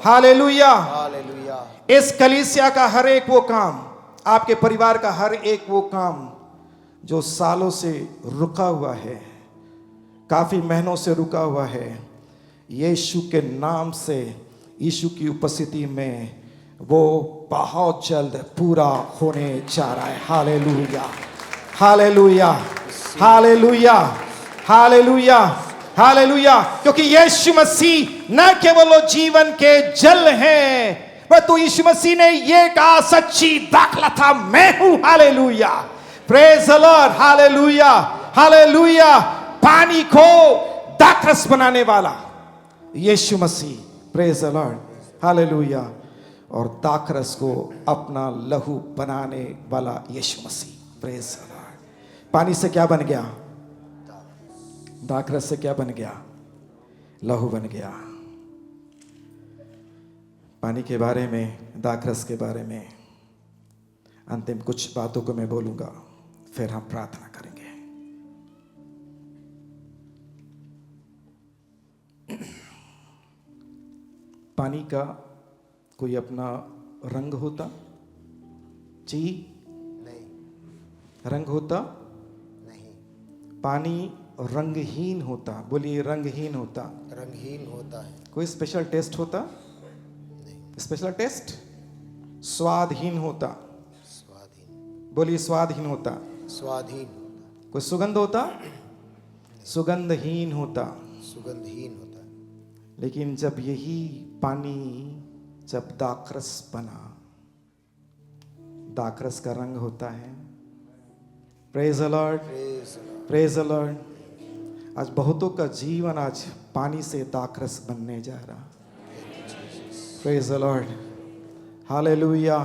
hallelujah. Hallelujah. इस कलीसिया का हर एक वो काम, आपके परिवार का हर एक वो काम जो सालों से रुका हुआ है, काफी महीनों से रुका हुआ है, यीशु के नाम से, यीशु की उपस्थिति में वो बहुत जल्द पूरा होने जा रहा है। Hallelujah, hallelujah, hallelujah, hallelujah, hallelujah. क्योंकि यीशु मसीह न केवल वो जीवन के जल हैं, परंतु यीशु मसीह ने ये कहा, सच्ची दाखला था मैं हूं। Hallelujah, praise the Lord, hallelujah, hallelujah. पानी को दाखरस बनाने वाला यीशु मसीह, प्रेज द लॉर्ड, हालेलुया। और दाखरस को अपना लहू बनाने वाला यीशु मसीह, प्रेज द लॉर्ड। पानी से क्या बन गया? दाखरस से क्या बन गया? लहू बन गया। पानी के बारे में, दाखरस के बारे में अंतिम कुछ बातों को मैं बोलूंगा, फिर हम प्रार्थना करेंगे। पानी का कोई अपना रंग होता? जी नहीं। रंग होता नहीं। पानी रंगहीन होता। बोलिए, रंगहीन होता। रंगहीन होता है। कोई स्पेशल टेस्ट होता? नहीं। Special taste. स्वादहीन होता। स्वादहीन। बोलिए, स्वादहीन होता। स्वादहीन। कोई सुगंध होता? सुगंधहीन होता। सुगंधहीन होता है। लेकिन जब यही पानी, जब दाखरस बना, दाखरस का रंग होता है। Praise the Lord, praise the Lord. आज बहुतों का जीवन आज पानी से दाखरस बनने जा रहा। Praise the Lord, hallelujah.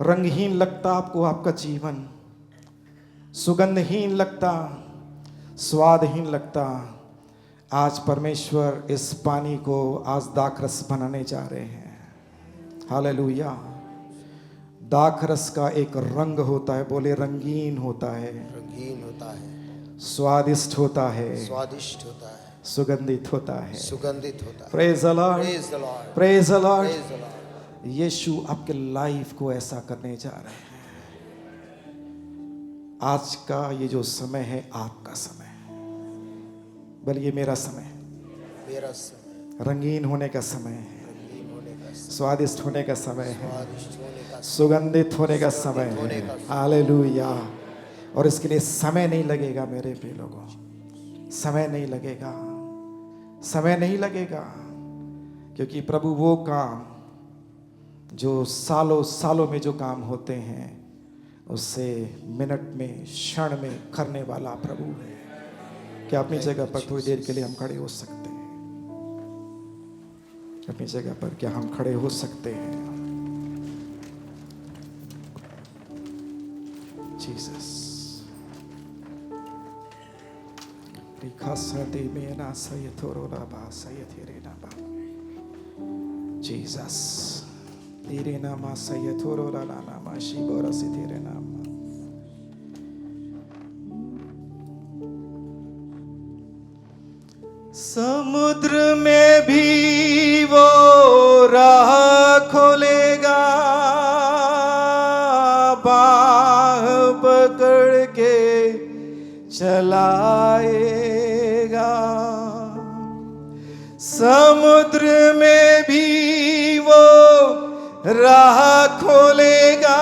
रंगहीन लगता आपको आपका जीवन, सुगंधहीन लगता, स्वादहीन लगता। आज परमेश्वर इस पानी को आज दाखरस बनाने जा रहे हैं। हालेलुया। दाखरस का एक रंग होता है। बोले, रंगीन होता है, रंगीन होता है, स्वादिष्ट होता है, स्वादिष्ट होता है, सुगंधित होता है, सुगंधित होता है। Praise the Lord, praise the Lord, praise the Lord. Praise the Lord. Yeshu आपके लाइफ को ऐसा करने जा रहे हैं। आज का ये जो समय है, आपका समय है। बोलिए, मेरा समय, मेरा समय, रंगीन होने का समय है, रंगीन होने का समय, स्वादिष्ट होने का समय है, स्वादिष्ट होने का समय, सुगंधित होने का समय होने है। का समय। हालेलुया। और इसके लिए समय नहीं लगेगा मेरे प्रिय लोगों, समय नहीं लगेगा, समय नहीं लगेगा। क्योंकि प्रभु वो काम जो सालों सालों में जो काम होते हैं, उससे मिनट में, क्षण में करने वाला प्रभु है। क्या अपनी जगह पर थोड़ी देर के लिए हम खड़े हो सकते हैं? अपनी जगह पर क्या हम खड़े हो सकते हैं? जीसस, जीसस, तेरे नाम सैयथोरो ला नाम शिबोरा से तेरे नाम। समुद्र में भी वो राह खोलेगा, बाह पकड़ के चलाएगा। समुद्र में भी वो राह खोलेगा,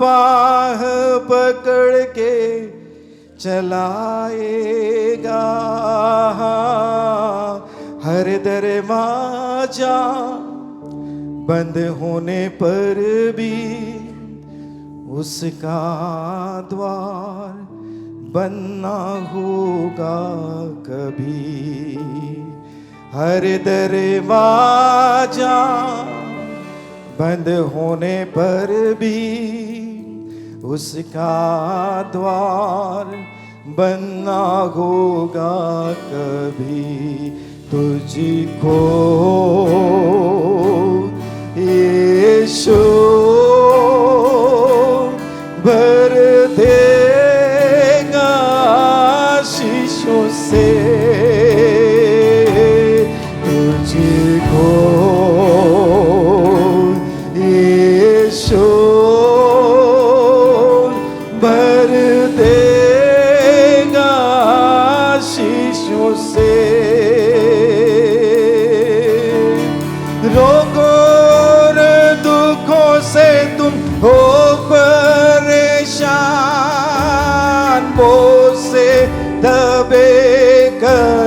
बाह पकड़ के चलाएगा। हर दरवाजा बंद होने पर भी उसका द्वार बंद ना होगा कभी। हर दरवाजा बंद होने पर भी उसका द्वार बंद ना होगा कभी। तुझको यीशु भर देगा आशीषों से। तुझको यीशु भर देगा आशीषों से। रोगों और दुखों से तुम हो परेशान, वो से दबे कर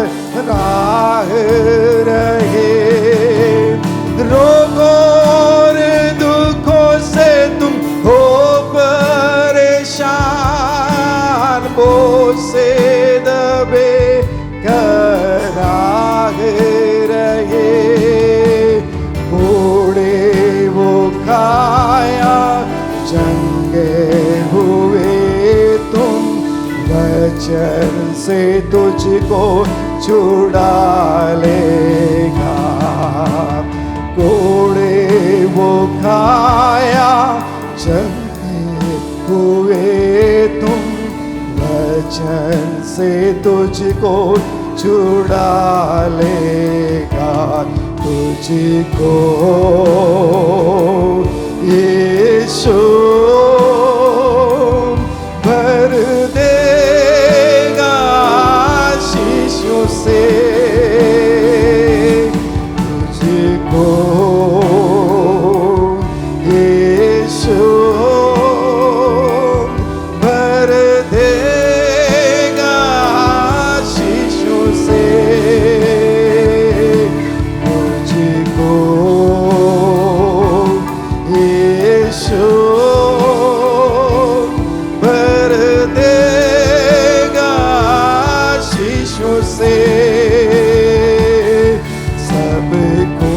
राह रहे। रोगों और दुखों से तुम हो परेशान, वो से दबे कर राह रहे। कोड़े वो खाया, चंगे हुए तुम, वचन से तुझको छुड़ा लेगा। कोड़े वो खाया, चंगे हुए तुम, वचन से तुझको छुड़ा लेगा। तुझको यीशु भर देगा आशीषों से। तुझको यीशु भर देगा आशीषों से। तुझको यीशु भर देगा आशीषों से। सबको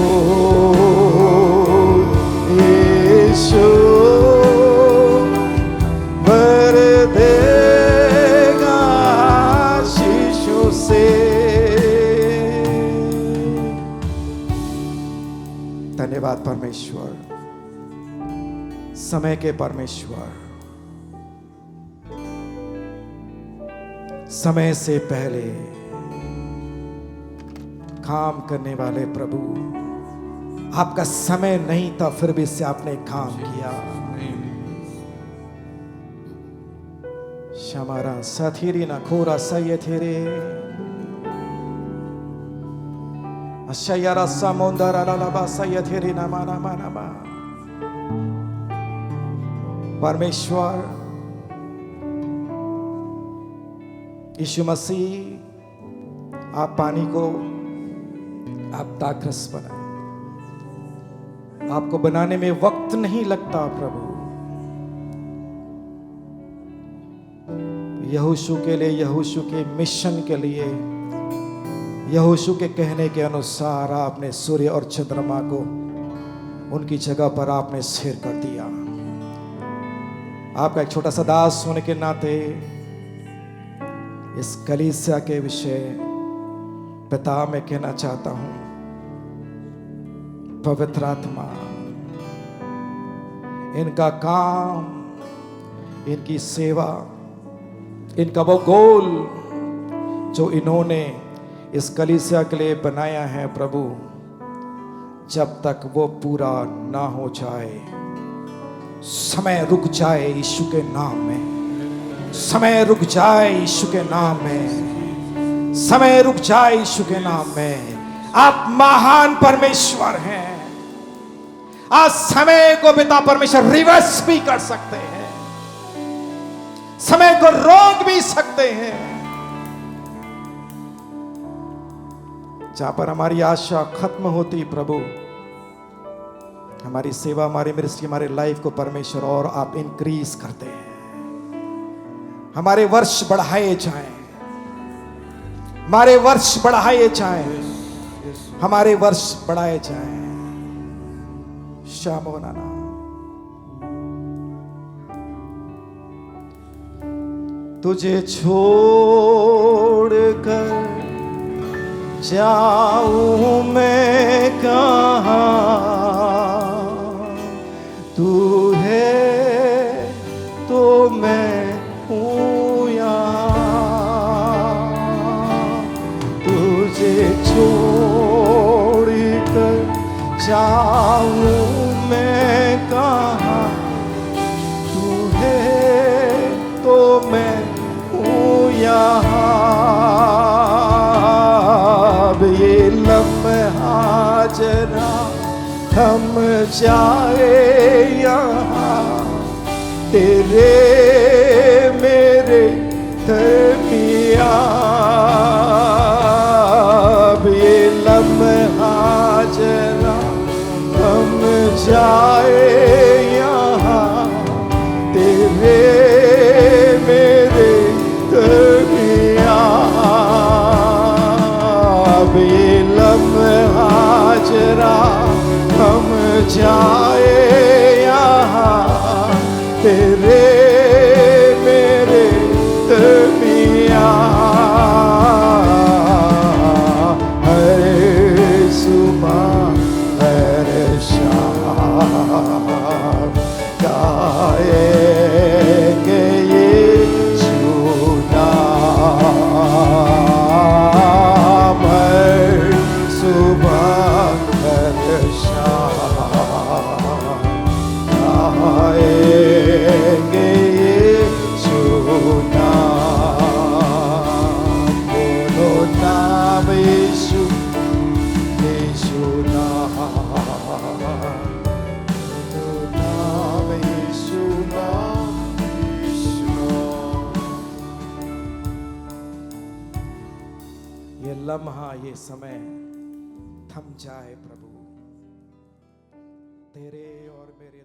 यीशु भर देगा आशीषों से। धन्यवाद परमेश्वर, समय के परमेश्वर, समय से पहले काम करने वाले प्रभु। आपका समय नहीं था, फिर भी से आपने काम किया। शमारा सथीरी ना खोरा सये थेरे अशयरा समुंदरा ललबा सये थेरी ना माना माना मा। परमेश्वर यीशु मसीह, आप पानी को आप दाखरस बनाए। आपको बनाने में वक्त नहीं लगता प्रभु। यहोशू के लिए, यहोशू के मिशन के लिए, यहोशू के कहने के अनुसार आपने सूर्य और चंद्रमा को उनकी जगह पर आपने स्थिर कर दिया। आपका एक छोटा सा दास होने के नाते इस कलीसिया के विषय पिता मैं कहना चाहता हूं, पवित्र आत्मा इनका काम, इनकी सेवा, इनका वो गोल जो इन्होंने इस कलीसिया के लिए बनाया है प्रभु, जब तक वो पूरा ना हो जाए। समय रुक जाए यीशु के नाम में, समय रुक जाए यीशु के नाम में, समय रुक जाए यीशु के नाम में। आप महान परमेश्वर हैं। आज समय को पिता परमेश्वर रिवर्स भी कर सकते हैं, समय को रोक भी सकते हैं। जहां पर हमारी आशा खत्म होती प्रभु, हमारी सेवा, हमारी मिनिस्ट्री, हमारे लाइफ को परमेश्वर और आप इंक्रीज करते हैं। हमारे वर्ष बढ़ाए जाएं, हमारे वर्ष बढ़ाए जाएं, हमारे वर्ष बढ़ाए जाएं। शाम बनाना तुझे छोड़ कर जाऊं मैं कहां, तू है तो मैं हूं यहाँ। तुझे छोड़ कर जाऊं मैं कहां, तू है तो मैं हूं यहाँ। अब ये लम्हा जरा थम जाए यहाँ, तेरे मेरे दरमियाँ। अब ये लम्हा जरा थम जाए यहाँ, तेरे मेरे दरमियाँ। अब ये लम्हा जरा थम जाए यहाँ, तेरे मेरे दरमियाँ। हर सुबह हर शाम गाएंगे यीशु नाम। हर सुबह हर शाम गाएंगे यीशु नाम। बोलो नाम यीशु, यीशु नाम, बोलो नाम यीशु नाम, यीशु नाम। ये लम्हा, ये समय थम जाए प्रभु, तेरे और मेरे